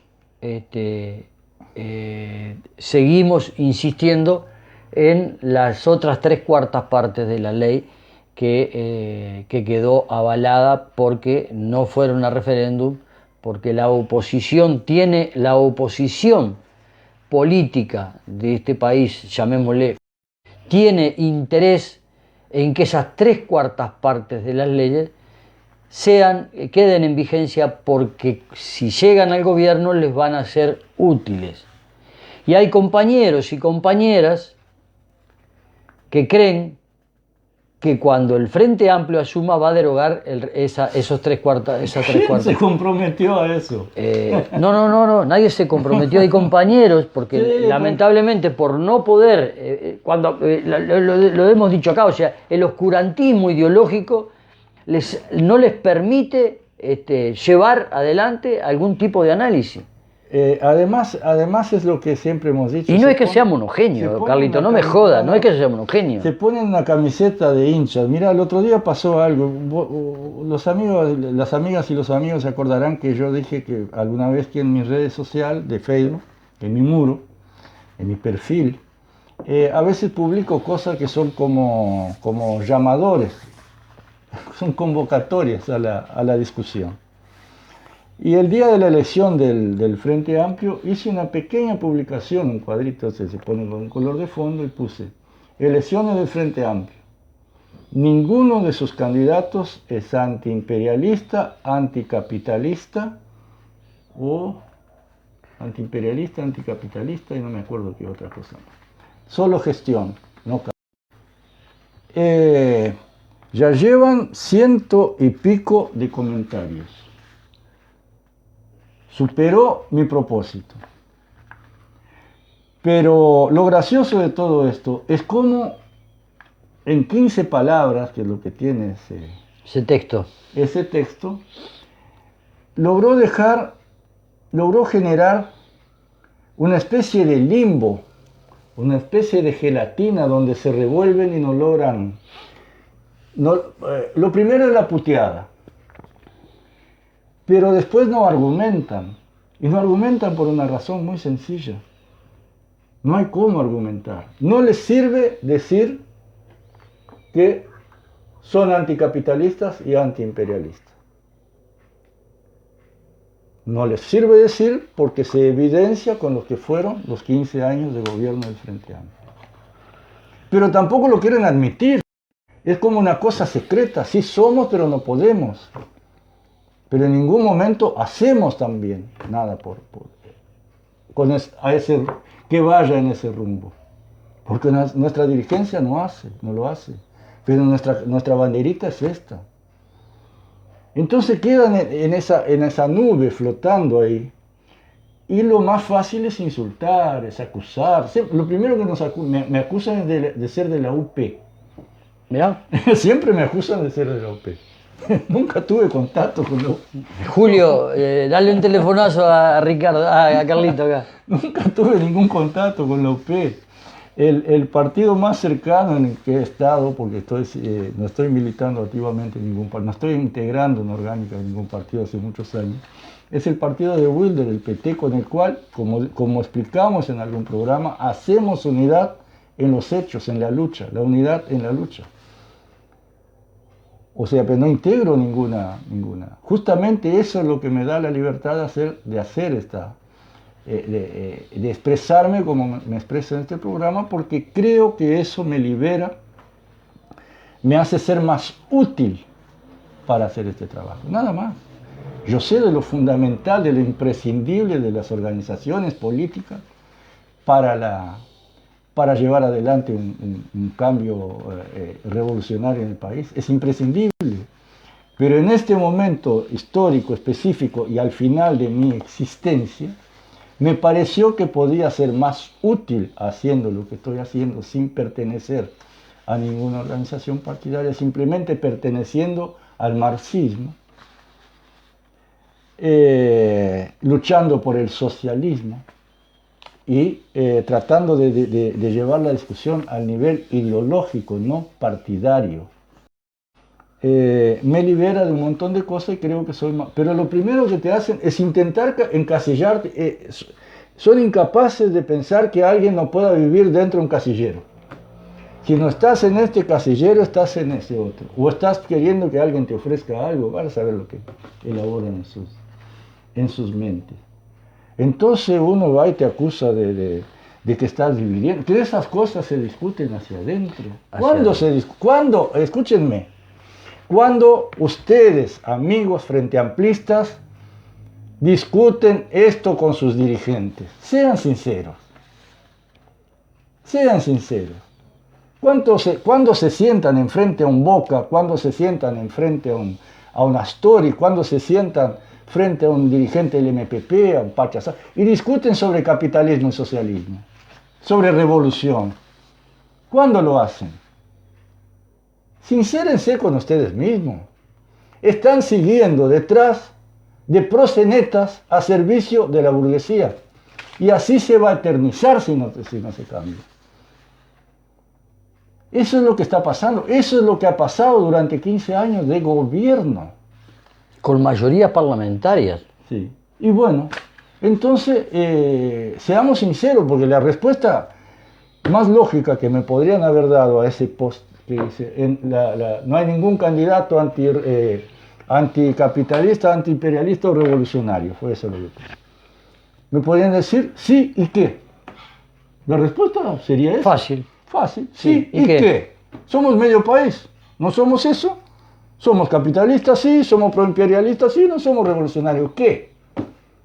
seguimos insistiendo en las otras 3/4 partes de la ley que quedó avalada porque no fueron a referéndum, porque la oposición política de este país, llamémosle, tiene interés en que esas 3/4 partes de las leyes queden en vigencia, porque si llegan al gobierno les van a ser útiles. Y hay compañeros y compañeras que creen que cuando el Frente Amplio asuma va a derogar esos 3/4. ¿Quién se comprometió a eso? No, nadie se comprometió. Hay compañeros, porque sí, lamentablemente por no poder, lo hemos dicho acá, o sea, el oscurantismo ideológico no les permite llevar adelante algún tipo de análisis. Además es lo que siempre hemos dicho. Y no es que sea monogéneo, Carlito, no me jodas, no es que sea monogéneo. Se ponen una camiseta de hinchas. Mira, el otro día pasó algo. Las amigas y los amigos se acordarán que yo dije que alguna vez que en mis redes sociales de Facebook, en mi muro, en mi perfil, a veces publico cosas que son como llamadores, son convocatorias a la discusión. Y el día de la elección del Frente Amplio hice una pequeña publicación, un cuadrito, se pone con un color de fondo, y puse: elecciones del Frente Amplio. Ninguno de sus candidatos es antiimperialista, anticapitalista o antiimperialista, anticapitalista y no me acuerdo qué otra cosa más. Solo gestión, no ya llevan 100 y pico de comentarios. Superó mi propósito. Pero lo gracioso de todo esto es cómo en 15 palabras, que es lo que tiene ese texto, logró generar una especie de limbo, una especie de gelatina donde se revuelven y no logran. Lo primero es la puteada. Pero después no argumentan, y no argumentan por una razón muy sencilla. No hay cómo argumentar. No les sirve decir que son anticapitalistas y antiimperialistas. No les sirve decir porque se evidencia con lo que fueron los 15 años de gobierno del Frente Amplio. Pero tampoco lo quieren admitir. Es como una cosa secreta. Sí somos, pero no podemos. Pero en ningún momento hacemos también nada que vaya en ese rumbo. Porque nuestra dirigencia no lo hace. Pero nuestra banderita es esta. Entonces quedan en esa nube flotando ahí. Y lo más fácil es insultar, es acusar. Lo primero que me acusan es de ser de la UP. ¿Mirá? Siempre me acusan de ser de la UP. Nunca tuve contacto con los... Julio, dale un telefonazo a Ricardo, a Carlito acá. Nunca tuve ningún contacto con la UP. El partido más cercano en el que he estado, porque no estoy militando activamente en ningún partido, no estoy integrando en orgánica en ningún partido hace muchos años, es el partido de Wilder, el PT, con el cual, como explicamos en algún programa, hacemos unidad en los hechos, en la lucha, la unidad en la lucha. O sea, pero no integro ninguna. Justamente eso es lo que me da la libertad de expresarme como me expreso en este programa, porque creo que eso me libera, me hace ser más útil para hacer este trabajo. Nada más. Yo sé de lo fundamental, de lo imprescindible de las organizaciones políticas, para llevar adelante un cambio revolucionario en el país. Es imprescindible. Pero en este momento histórico, específico y al final de mi existencia, me pareció que podía ser más útil haciendo lo que estoy haciendo sin pertenecer a ninguna organización partidaria, simplemente perteneciendo al marxismo, luchando por el socialismo y tratando de llevar la discusión al nivel ideológico, no partidario. Me libera de un montón de cosas y creo que soy más. Pero lo primero que te hacen es intentar encasillarte. Son incapaces de pensar que alguien no pueda vivir dentro de un casillero. Si no estás en este casillero, estás en ese otro. O estás queriendo que alguien te ofrezca algo, vas a saber lo que elaboran en sus mentes. Entonces uno va y te acusa de que estás dividiendo. Que esas cosas se discuten hacia adentro. ¿Cuándo? Escúchenme. Cuando ustedes, amigos frente amplistas, discuten esto con sus dirigentes, sean sinceros. Sean sinceros. Cuando se sientan enfrente a un Boca, cuando se sientan enfrente a un Astori, cuando se sientan frente a un dirigente del MPP, a un Pachasá, y discuten sobre capitalismo y socialismo, sobre revolución, ¿cuándo lo hacen? Sincérense con ustedes mismos. Están siguiendo detrás de proxenetas a servicio de la burguesía. Y así se va a eternizar si no se cambia. Eso es lo que está pasando. Eso es lo que ha pasado durante 15 años de gobierno. Con mayorías parlamentarias. Sí. Y bueno, entonces, seamos sinceros, porque la respuesta más lógica que me podrían haber dado a ese post que dice, no hay ningún candidato anticapitalista, antiimperialista o revolucionario, fue eso lo que puse. Me podrían decir, sí, ¿y qué? La respuesta sería esa. Fácil. Fácil, sí, ¿y qué? ¿Somos medio país? ¿No somos eso? ¿Somos capitalistas? Sí, somos proimperialistas, sí, no somos revolucionarios, ¿qué?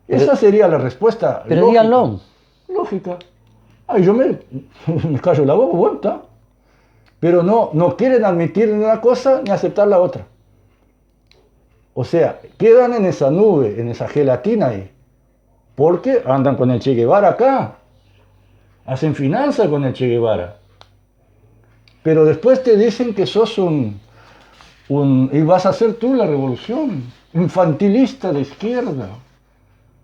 Esa sería la respuesta. Pero lógica. Díganlo. Lógica. Ay, yo me callo la boca, bueno, está. Pero no quieren admitir ni una cosa ni aceptar la otra. O sea, quedan en esa nube, en esa gelatina ahí. Porque andan con el Che Guevara acá. Hacen finanza con el Che Guevara. Pero después te dicen que sos y vas a hacer tú la revolución. Infantilista de izquierda.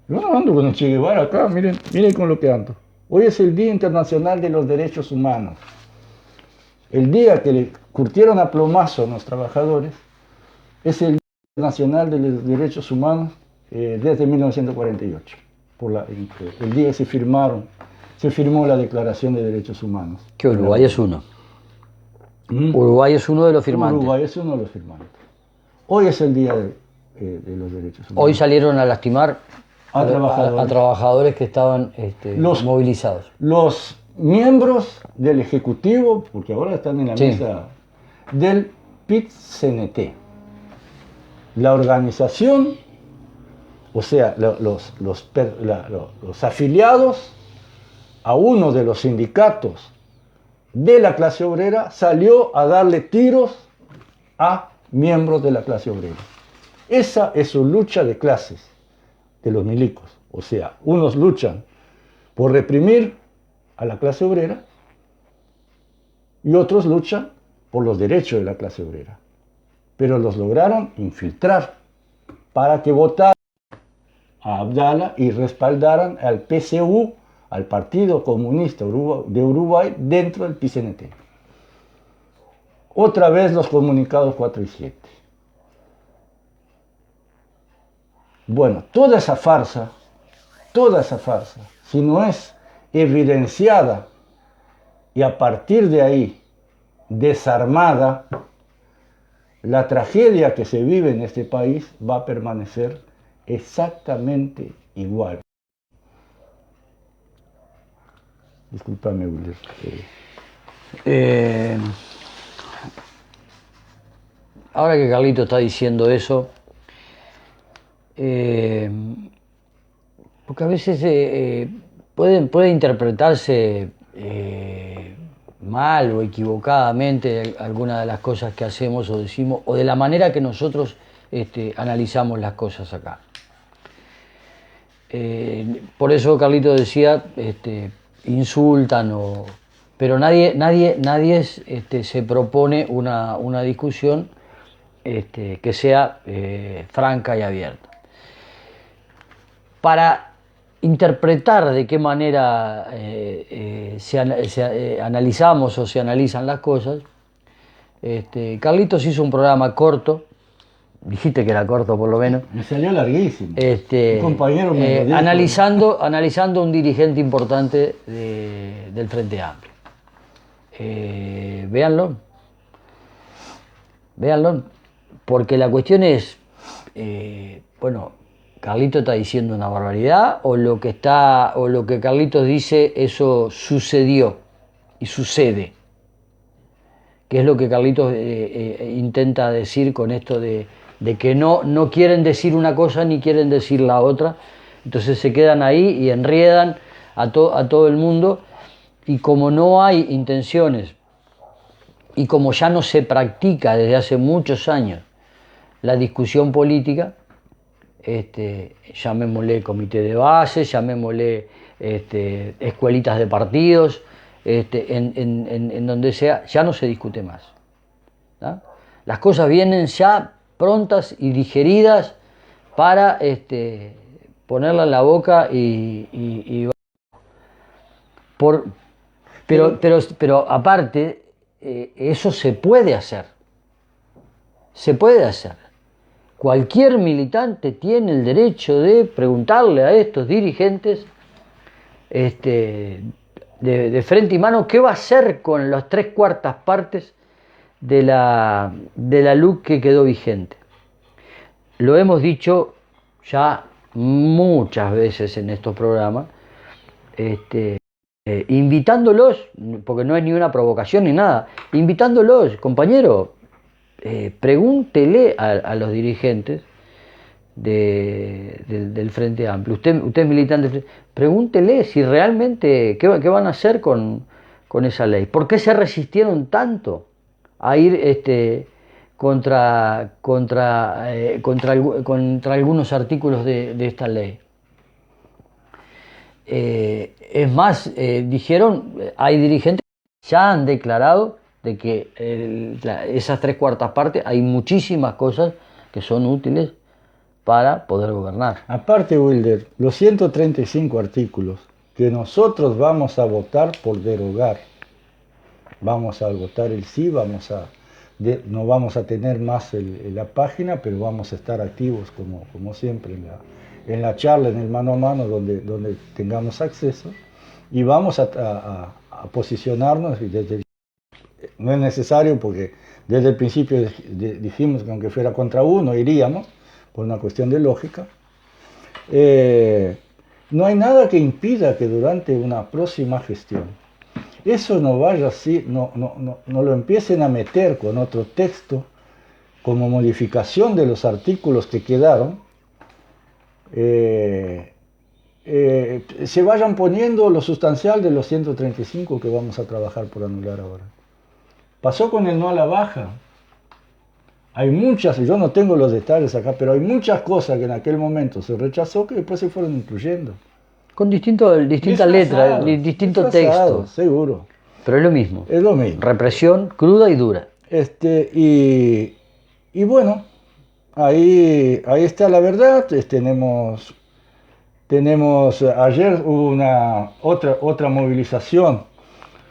Yo no ando con el Che Guevara acá, miren con lo que ando. Hoy es el Día Internacional de los Derechos Humanos. El día que le curtieron a plomazo a los trabajadores es el Día Internacional de los Derechos Humanos desde 1948. El día que se firmó la Declaración de Derechos Humanos. Que Uruguay es uno. Uruguay es uno de los firmantes. Uruguay es uno de los firmantes. Hoy es el Día de los Derechos Humanos. Hoy salieron a lastimar a trabajadores que estaban movilizados. Los miembros del Ejecutivo, porque ahora están en la mesa del PIT-CNT, la organización, o sea, los afiliados a uno de los sindicatos de la clase obrera, salió a darle tiros a miembros de la clase obrera. Esa es su lucha de clases de los milicos. O sea, unos luchan por reprimir a la clase obrera y otros luchan por los derechos de la clase obrera. Pero los lograron infiltrar para que votaran a Abdala y respaldaran al PCU, al Partido Comunista de Uruguay, dentro del PCNT. Otra vez los comunicados 4 y 7. Bueno, toda esa farsa, si no es evidenciada y a partir de ahí desarmada, la tragedia que se vive en este país va a permanecer exactamente igual. Discúlpame, Willy. Ahora que Carlito está diciendo eso, porque a veces puede interpretarse mal o equivocadamente alguna de las cosas que hacemos o decimos, o de la manera que nosotros analizamos las cosas acá. Por eso Carlito decía, insultan, pero nadie se propone una discusión que sea franca y abierta. Para interpretar de qué manera analizamos o se analizan las cosas, Carlitos hizo un programa corto, dijiste que era corto por lo menos. Me salió larguísimo. Un compañero me lo dijo. Analizando un dirigente importante del Frente Amplio. Véanlo, porque la cuestión es, bueno, Carlitos está diciendo una barbaridad, o lo que Carlitos dice, eso sucedió y sucede, que es lo que Carlitos intenta decir con esto de que no quieren decir una cosa ni quieren decir la otra, entonces se quedan ahí y enriedan a todo el mundo, y como no hay intenciones y como ya no se practica desde hace muchos años la discusión política, llamémosle comité de base, llamémosle escuelitas de partidos, en donde sea, ya no se discute más, ¿no? Las cosas vienen ya prontas y digeridas para ponerla en la boca pero aparte, eso se puede hacer. Cualquier militante tiene el derecho de preguntarle a estos dirigentes de frente y mano qué va a hacer con las 3/4 partes de la LUC que quedó vigente. Lo hemos dicho ya muchas veces en estos programas, invitándolos, porque no es ni una provocación ni nada, invitándolos, compañero, pregúntele a los dirigentes del Frente Amplio, usted es militante, pregúntele si realmente qué van a hacer con esa ley, por qué se resistieron tanto a ir contra algunos artículos de esta ley. Es más, hay dirigentes que ya han declarado de que esas 3/4 partes, hay muchísimas cosas que son útiles para poder gobernar. Aparte, Wilder, los 135 artículos que nosotros vamos a votar por derogar, vamos a votar el sí, no vamos a tener más la página, pero vamos a estar activos como siempre en la charla, en el mano a mano, donde tengamos acceso, y vamos a posicionarnos. No es necesario, porque desde el principio dijimos que aunque fuera contra uno iríamos, por una cuestión de lógica. No hay nada que impida que durante una próxima gestión eso no vaya así, no lo empiecen a meter con otro texto como modificación de los artículos que quedaron, se vayan poniendo lo sustancial de los 135 que vamos a trabajar por anular ahora. Pasó con el no a la baja. Hay muchas, yo no tengo los detalles acá, pero hay muchas cosas que en aquel momento se rechazó que después se fueron incluyendo. Con distintas letras, distinto texto. Seguro. Pero es lo mismo. Es lo mismo. Represión cruda y dura. Y bueno, ahí está la verdad. Tenemos ayer hubo otra movilización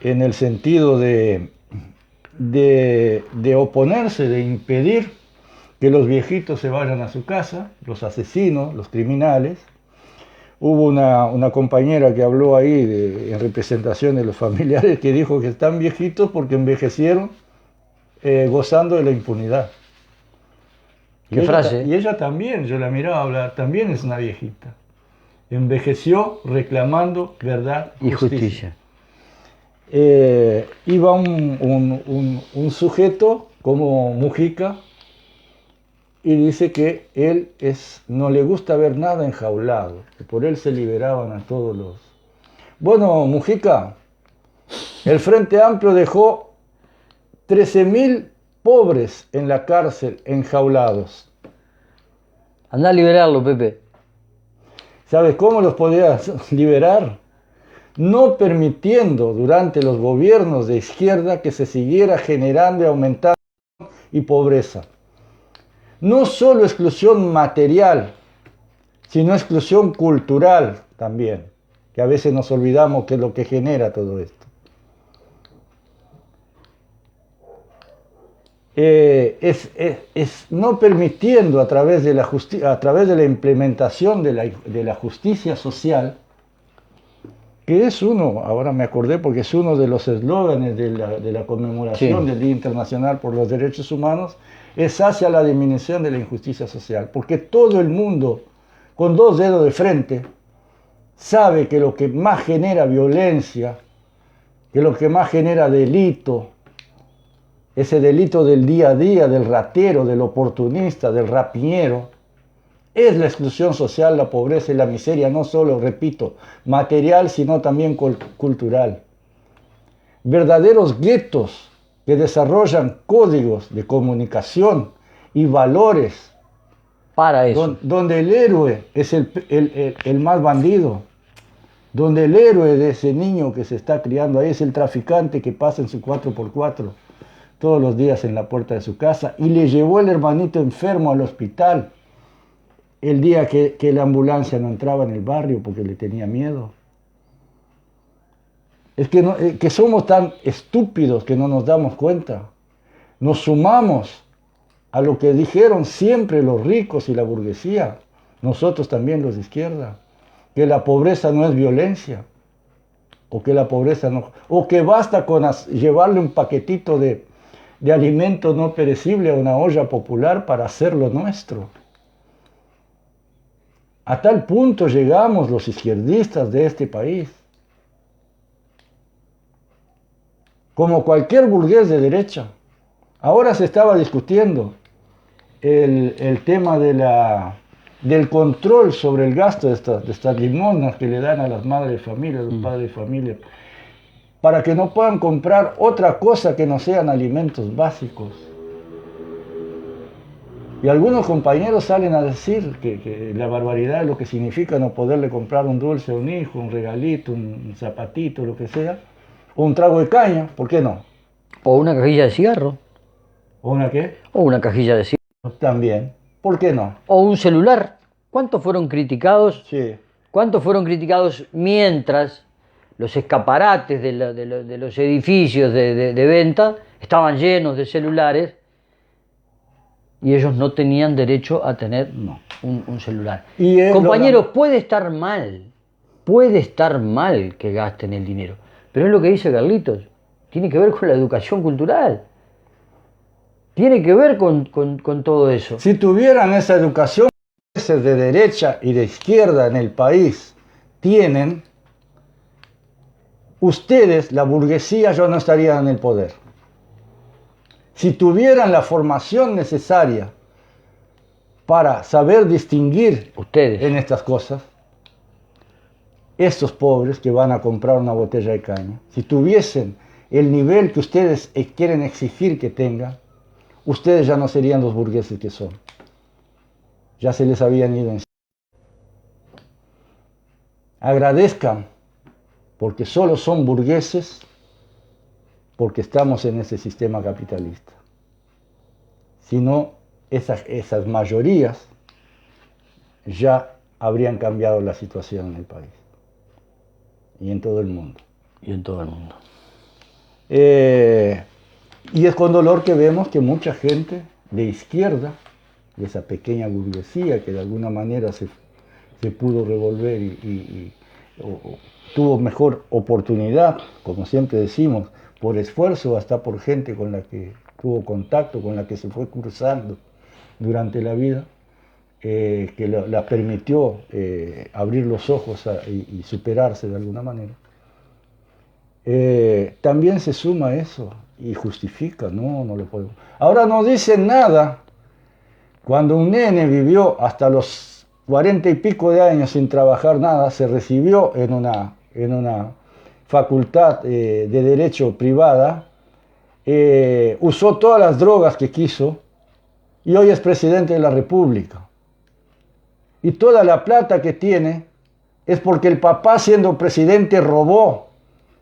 en el sentido de oponerse, de impedir que los viejitos se vayan a su casa, los asesinos, los criminales. Hubo una compañera que habló ahí en representación de los familiares, que dijo que están viejitos porque envejecieron gozando de la impunidad. ¿Qué frase? Y ella también, yo la miraba hablar, también es una viejita. Envejeció reclamando verdad y justicia. Iba un sujeto como Mujica y dice que no le gusta ver nada enjaulado, que por él se liberaban a todos Bueno, Mujica, el Frente Amplio dejó 13.000 pobres en la cárcel, enjaulados. Andá a liberarlo, Pepe. ¿Sabes cómo los podías liberar? No permitiendo durante los gobiernos de izquierda que se siguiera generando y aumentando y pobreza. No solo exclusión material, sino exclusión cultural también, que a veces nos olvidamos que es lo que genera todo esto. Es no permitiendo a través de la implementación de la justicia social, que es uno, ahora me acordé porque es uno de los eslóganes de la conmemoración del Día Internacional por los Derechos Humanos, es hacia la disminución de la injusticia social, porque todo el mundo, con dos dedos de frente, sabe que lo que más genera violencia, que lo que más genera delito, ese delito del día a día, del ratero, del oportunista, del rapiñero, es la exclusión social, la pobreza y la miseria, no solo, repito, material, sino también cultural. Verdaderos guetos que desarrollan códigos de comunicación y valores para eso. Donde el héroe es el más bandido, donde el héroe de ese niño que se está criando ahí es el traficante que pasa en su 4x4 todos los días en la puerta de su casa y le llevó el hermanito enfermo al hospital el día que la ambulancia no entraba en el barrio porque le tenía miedo. Es que somos tan estúpidos que no nos damos cuenta. Nos sumamos a lo que dijeron siempre los ricos y la burguesía, nosotros también los de izquierda, que la pobreza no es violencia, o que la pobreza no, o que basta con llevarle un paquetito de alimento no perecible a una olla popular para hacerlo nuestro. A tal punto llegamos los izquierdistas de este país. Como cualquier burgués de derecha. Ahora se estaba discutiendo el tema del control sobre el gasto de estas limosnas que le dan a las madres de familia, a los padres de familia, para que no puedan comprar otra cosa que no sean alimentos básicos. Y algunos compañeros salen a decir que la barbaridad es lo que significa no poderle comprar un dulce a un hijo, un regalito, un zapatito, lo que sea, o un trago de caña, ¿por qué no? O una cajilla de cigarro. ¿O una qué? O una cajilla de cigarro. También, ¿por qué no? O un celular. ¿Cuántos fueron criticados? Sí. ¿Cuántos fueron criticados mientras los escaparates de los edificios de venta estaban llenos de celulares y ellos no tenían derecho a tener un celular? Compañeros, puede estar mal que gasten el dinero, pero es lo que dice Carlitos, tiene que ver con la educación cultural, tiene que ver con todo eso. Si tuvieran esa educación de derecha y de izquierda en el país tienen, ustedes, la burguesía, ya no estarían en el poder. Si tuvieran la formación necesaria para saber distinguir ustedes en estas cosas, estos pobres que van a comprar una botella de caña, si tuviesen el nivel que ustedes quieren exigir que tengan, ustedes ya no serían los burgueses que son. Ya se les habían ido encima. Agradezcan, porque solo son burgueses porque estamos en ese sistema capitalista. Si no, esas mayorías ya habrían cambiado la situación en el país y en todo el mundo. Y es con dolor que vemos que mucha gente de izquierda, de esa pequeña burguesía que de alguna manera se pudo revolver o tuvo mejor oportunidad, como siempre decimos, por esfuerzo, hasta por gente con la que tuvo contacto, con la que se fue cruzando durante la vida, que la permitió abrir los ojos y superarse de alguna manera. También se suma eso y justifica, no lo podemos. Ahora no dicen nada cuando un nene vivió hasta los 40 y pico de años sin trabajar nada, se recibió en una en una facultad de derecho privada, usó todas las drogas que quiso y hoy es presidente de la República. Y toda la plata que tiene es porque el papá siendo presidente robó,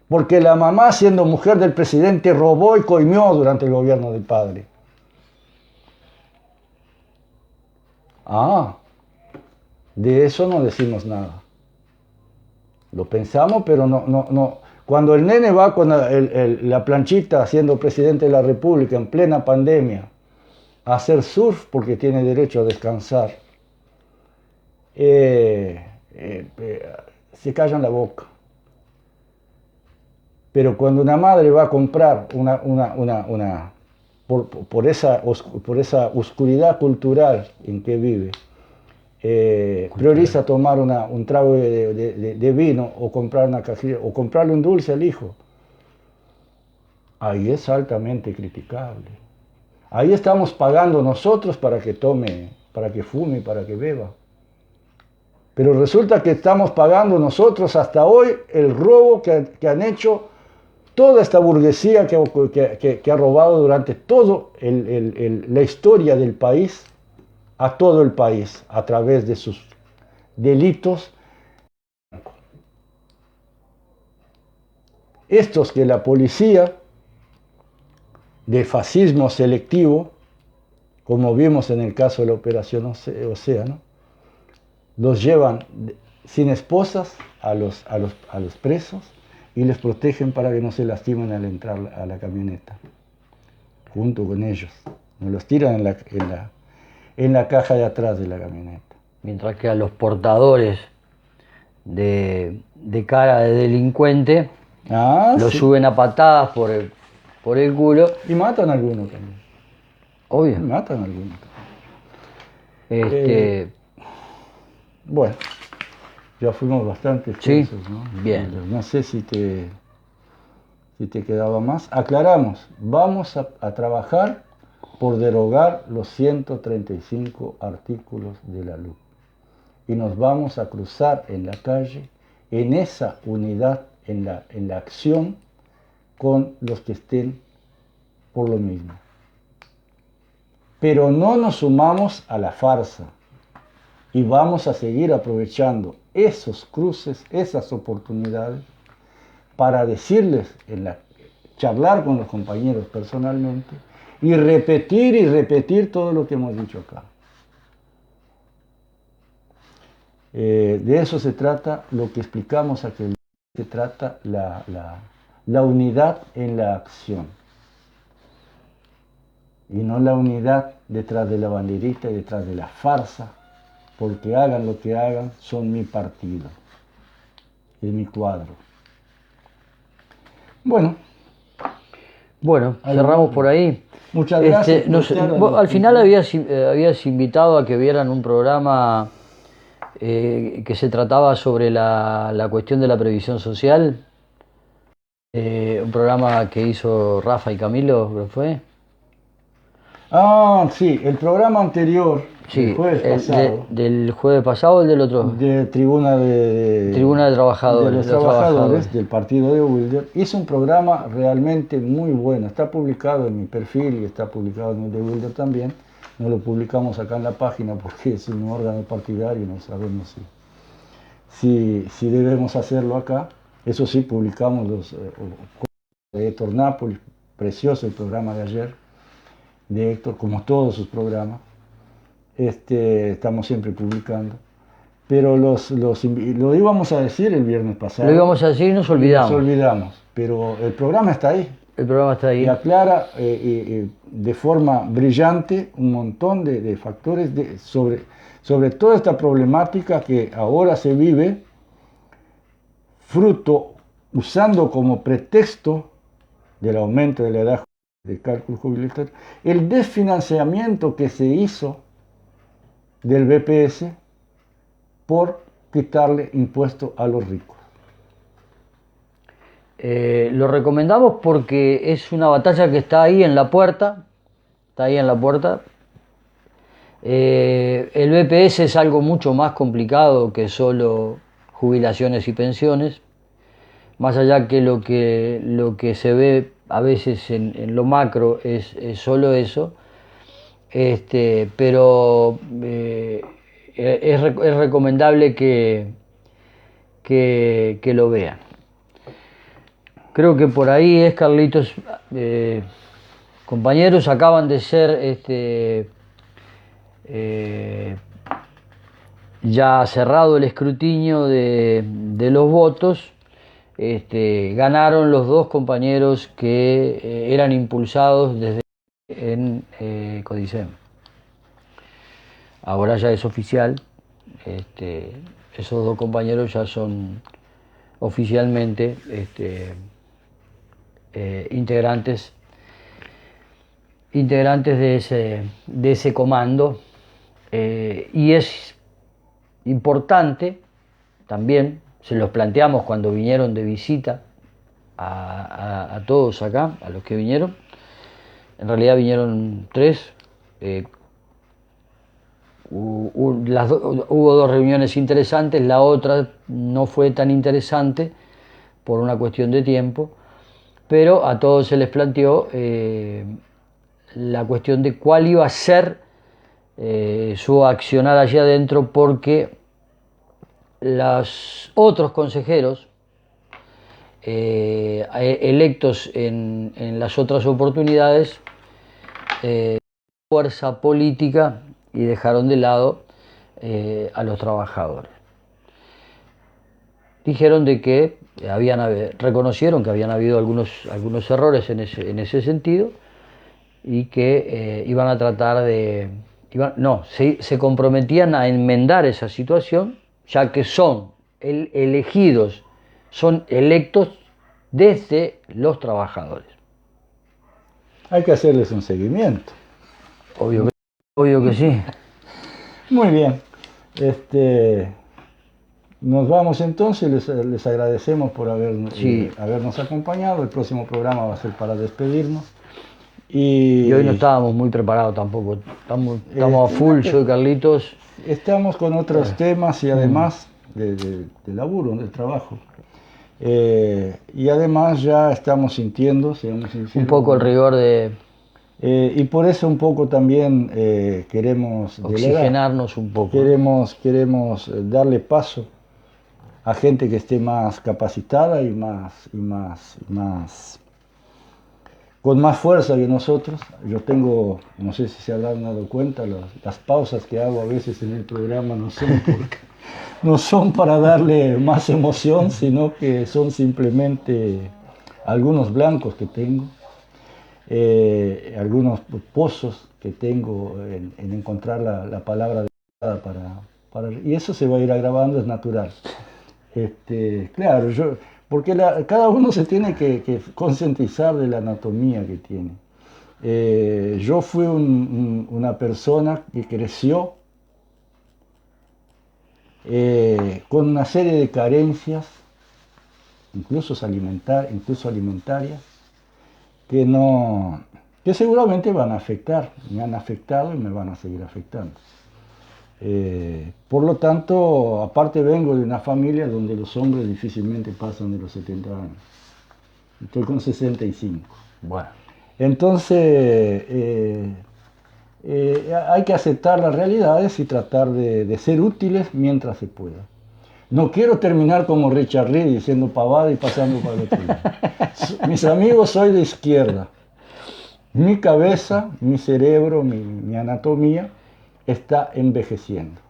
porque la mamá siendo mujer del presidente robó y coimió durante el gobierno del padre. De eso no decimos nada. Lo pensamos, pero no. Cuando el nene va con la planchita siendo presidente de la República en plena pandemia a hacer surf porque tiene derecho a descansar, se callan la boca. Pero cuando una madre va a comprar por esa oscuridad cultural en que vive, prioriza tomar un trago de vino o comprar una cajilla o comprarle un dulce al hijo, ahí es altamente criticable. Ahí estamos pagando nosotros para que tome, para que fume, para que beba. Pero resulta que estamos pagando nosotros hasta hoy el robo que han hecho toda esta burguesía que ha robado durante toda la historia del país, a todo el país, a través de sus delitos. Estos que la policía, de fascismo selectivo, como vimos en el caso de la Operación Océano, los llevan sin esposas a los presos y les protegen para que no se lastimen al entrar a la camioneta, junto con ellos. No los tiran en la caja de atrás de la camioneta. Mientras que a los portadores de cara de delincuente los suben a patadas por el culo. Y matan a algunos también. Obvio. Matan a algunos también. Bueno, ya fuimos bastante extensos, sí, ¿no? Bien. No sé si te quedaba más. Aclaramos, vamos a trabajar por derogar los 135 artículos de la LUC. Y nos vamos a cruzar en la calle, en esa unidad, en la acción, con los que estén por lo mismo. Pero no nos sumamos a la farsa y vamos a seguir aprovechando esos cruces, esas oportunidades, para decirles, charlar con los compañeros personalmente y repetir todo lo que hemos dicho acá. De eso se trata lo que explicamos aquel día. Se trata la unidad en la acción y no la unidad detrás de la banderita y detrás de la farsa, porque hagan lo que hagan, son mi partido, es mi cuadro. Bueno, cerramos por ahí. Muchas gracias. Al final habías invitado a que vieran un programa que se trataba sobre la cuestión de la previsión social. Un programa que hizo Rafa y Camilo, ¿qué fue? Sí, el programa anterior, sí, el jueves pasado. ¿Del jueves pasado o el del otro? De Tribuna de Trabajadores. De los trabajadores del partido de Wilder. Hizo un programa realmente muy bueno. Está publicado en mi perfil y está publicado en el de Wilder también. No lo publicamos acá en la página porque es un órgano partidario y no sabemos si debemos hacerlo acá. Eso sí, publicamos los de Héctor Nápoles, precioso el programa de ayer de Héctor, como todos sus programas. Estamos siempre publicando. Pero lo íbamos a decir el viernes pasado. Lo íbamos a decir y nos olvidamos. Pero el programa está ahí. El programa está ahí. Y aclara de forma brillante un montón de factores sobre toda esta problemática que ahora se vive, usando como pretexto del aumento de la edad de cálculo jubilatorio, el desfinanciamiento que se hizo del BPS por quitarle impuesto a los ricos. Lo recomendamos porque es una batalla que está ahí en la puerta. El BPS es algo mucho más complicado que solo jubilaciones y pensiones. más allá que lo que se ve a veces en lo macro es solo eso, pero es recomendable que lo vean. Creo que por ahí es, Carlitos. Compañeros, acaban de ser ya cerrado el escrutinio de los votos. Ganaron los dos compañeros que eran impulsados desde en Codicem. Ahora ya es oficial. Esos dos compañeros ya son oficialmente integrantes de ese comando, y es importante también, se los planteamos cuando vinieron de visita a todos acá, a los que vinieron. En realidad vinieron tres. Hubo dos reuniones interesantes, la otra no fue tan interesante por una cuestión de tiempo, pero a todos se les planteó la cuestión de cuál iba a ser su accionar allí adentro, porque los otros consejeros electos en las otras oportunidades fuerza política y dejaron de lado a los trabajadores. Dijeron de que reconocieron que habían habido algunos errores en ese sentido, y que iban a tratar se comprometían a enmendar esa situación, ya que son electos desde los trabajadores. Hay que hacerles un seguimiento. Obvio que sí. Muy bien. Nos vamos entonces, les agradecemos por habernos acompañado. El próximo programa va a ser para despedirnos. Y hoy no estábamos muy preparados tampoco. Estamos a full, yo y Carlitos. Estamos con otros temas y además de laburo, del trabajo. Y además ya estamos sintiendo, seamos sinceros, un poco el rigor de... y por eso un poco también queremos oxigenarnos un poco. Queremos darle paso a gente que esté más capacitada y con más fuerza que nosotros. Yo tengo, no sé si se habrán dado cuenta, las pausas que hago a veces en el programa no son para darle más emoción, sino que son simplemente algunos blancos que tengo, algunos pozos que tengo en encontrar la palabra adecuada y eso se va a ir agravando, es natural. Claro, porque cada uno se tiene que concientizar de la anatomía que tiene. Yo fui una persona que creció con una serie de carencias, incluso alimentarias, que seguramente van a afectar, me han afectado y me van a seguir afectando. Por lo tanto, aparte vengo de una familia donde los hombres difícilmente pasan de los 70 años. Estoy con 65. Bueno. Entonces, hay que aceptar las realidades y tratar de ser útiles mientras se pueda. No quiero terminar como Richard Reed diciendo pavada y pasando para el otro lado. Mis amigos, soy de izquierda. Mi cabeza, mi cerebro, mi anatomía está envejeciendo.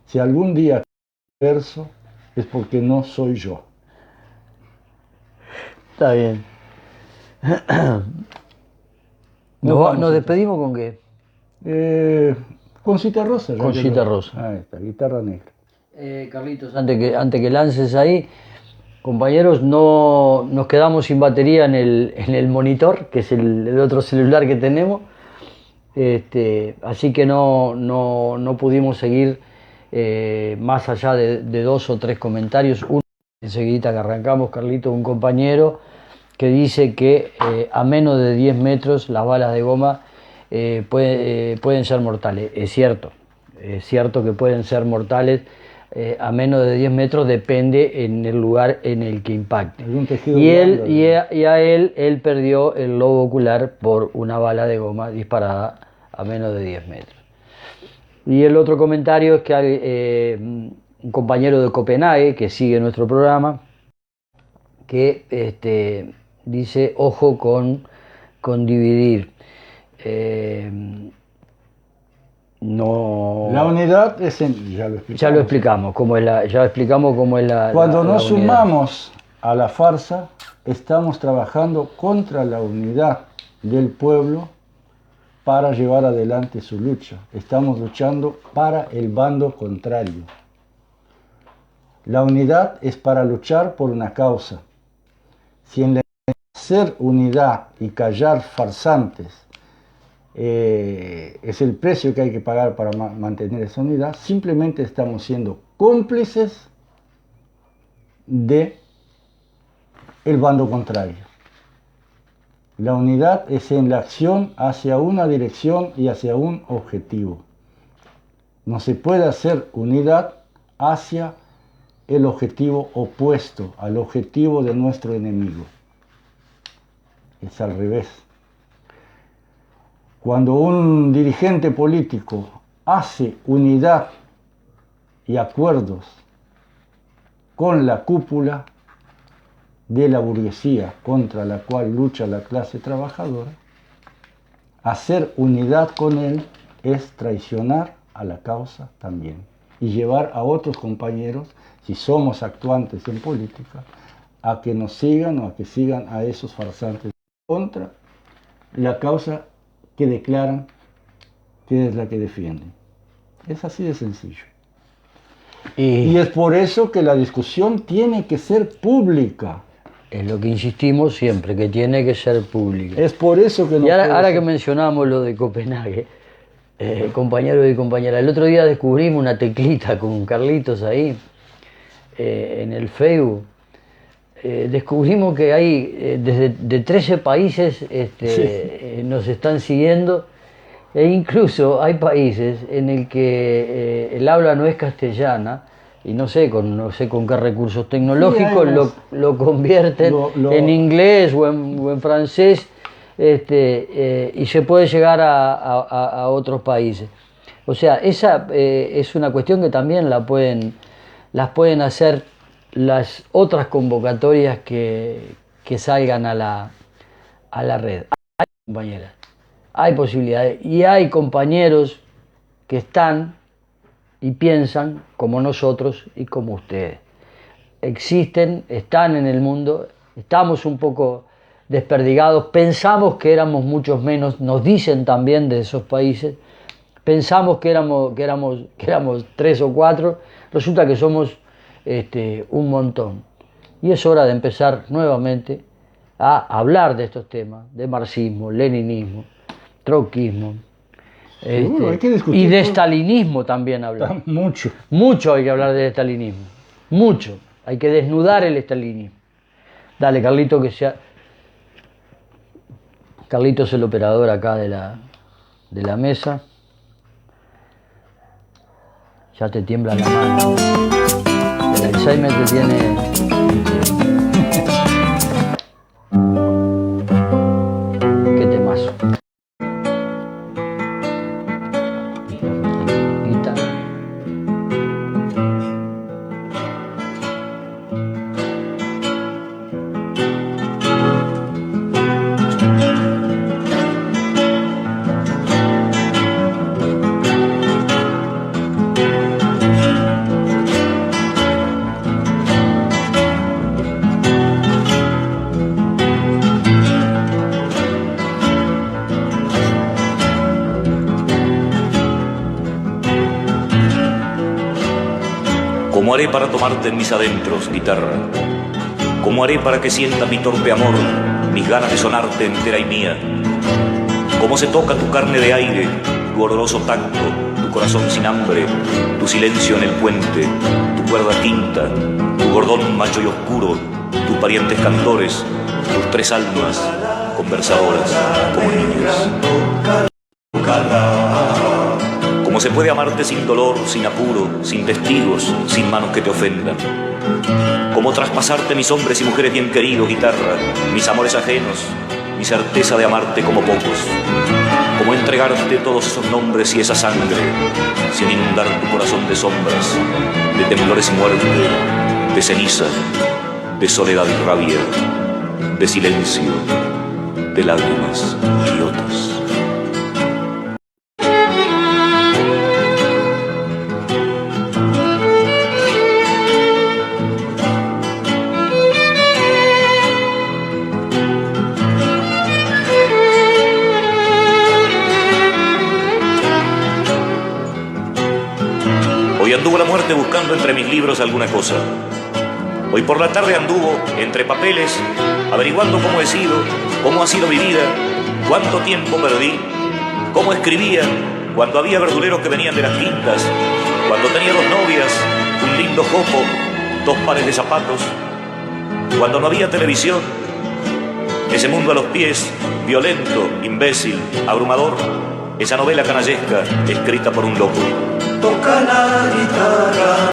Si algún día verso, es porque no soy yo. Está bien. ¿Nos despedimos con qué? Con Cita Rosa. Con Cita Rosa. Ahí está, guitarra negra. Carlitos, antes que lances ahí, compañeros, no nos quedamos sin batería en el monitor, que es el otro celular que tenemos. Así que no pudimos seguir más allá de dos o tres comentarios. Uno, enseguida que arrancamos, Carlitos, un compañero que dice que a menos de 10 metros las balas de goma pueden ser mortales. Es cierto que pueden ser mortales a menos de 10 metros, depende en el lugar en el que impacte. Algún tejido Y blando, a él perdió el lobo ocular por una bala de goma disparada a menos de 10 metros. Y el otro comentario es que hay un compañero de Copenhague que sigue nuestro programa, que dice, ojo con dividir. No. La unidad es Ya lo explicamos cómo es la. Cuando la nos unidad. sumamos a la farsa, estamos trabajando contra la unidad del pueblo para llevar adelante su lucha. Estamos luchando para el bando contrario. La unidad es para luchar por una causa. Si en la hacer unidad y callar farsantes es el precio que hay que pagar para mantener esa unidad, simplemente estamos siendo cómplices de el bando contrario. La unidad es en la acción hacia una dirección y hacia un objetivo. No se puede hacer unidad hacia el objetivo opuesto al objetivo de nuestro enemigo. Es al revés. Cuando un dirigente político hace unidad y acuerdos con la cúpula de la burguesía contra la cual lucha la clase trabajadora, hacer unidad con él es traicionar a la causa también y llevar a otros compañeros, si somos actuantes en política, a que nos sigan o a que sigan a esos farsantes contra la causa que declaran que es la que defienden. Es así de sencillo. Y es por eso que la discusión tiene que ser pública. Es lo que insistimos siempre, que tiene que ser pública. Es por eso que no Y ahora puede que ser. mencionamos lo de Copenhague, compañeros y compañeras, el otro día descubrimos una teclita con Carlitos ahí, en el Facebook. Descubrimos que hay de 13 países nos están siguiendo, e incluso hay países en el que el habla no es castellana y no sé con qué recursos tecnológicos lo convierten en inglés o en francés, y se puede llegar a otros países. O sea, esa es una cuestión que también las pueden hacer las otras convocatorias que salgan a la red. Hay compañeras, hay posibilidades y hay compañeros que están y piensan como nosotros y como ustedes. Existen, están en el mundo, estamos un poco desperdigados, pensamos que éramos muchos menos, nos dicen también de esos países, pensamos que éramos 3 o 4, resulta que somos un montón. Y es hora de empezar nuevamente a hablar de estos temas, de marxismo, leninismo, trotskismo, Seguro, hay que discutir y de todo. estalinismo también hablar. Mucho. Mucho hay que hablar del estalinismo, mucho. Hay que desnudar el estalinismo. Dale, Carlito, que sea... Carlito es el operador acá de la mesa. Ya te tiembla la mano. El Alzheimer te tiene... Qué temazo. Guitarra. ¿Cómo haré para tomarte en mis adentros, guitarra? ¿Cómo haré para que sienta mi torpe amor, mis ganas de sonarte entera y mía? ¿Cómo se toca tu carne de aire, tu oloroso tacto, tu corazón sin hambre, tu silencio en el puente, tu cuerda quinta, tu gordón macho y oscuro, tus parientes cantores, tus 3 almas conversadoras como niños? ¿Cómo se puede amarte sin dolor, sin apuro, sin testigos, sin manos que te ofendan. Cómo traspasarte mis hombres y mujeres bien queridos, guitarra, mis amores ajenos, mi certeza de amarte como pocos. Cómo entregarte todos esos nombres y esa sangre, sin inundar tu corazón de sombras, de temblores y muerte, de ceniza, de soledad y rabia, de silencio, de lágrimas idiotas. Hoy anduvo la muerte buscando entre mis libros alguna cosa. Hoy por la tarde anduvo entre papeles, averiguando cómo he sido, cómo ha sido mi vida, cuánto tiempo perdí, cómo escribía, cuando había verduleros que venían de las quintas, cuando tenía 2 novias, un lindo jopo, 2 pares de zapatos, cuando no había televisión, ese mundo a los pies, violento, imbécil, abrumador, esa novela canallesca escrita por un loco. Toca la guitarra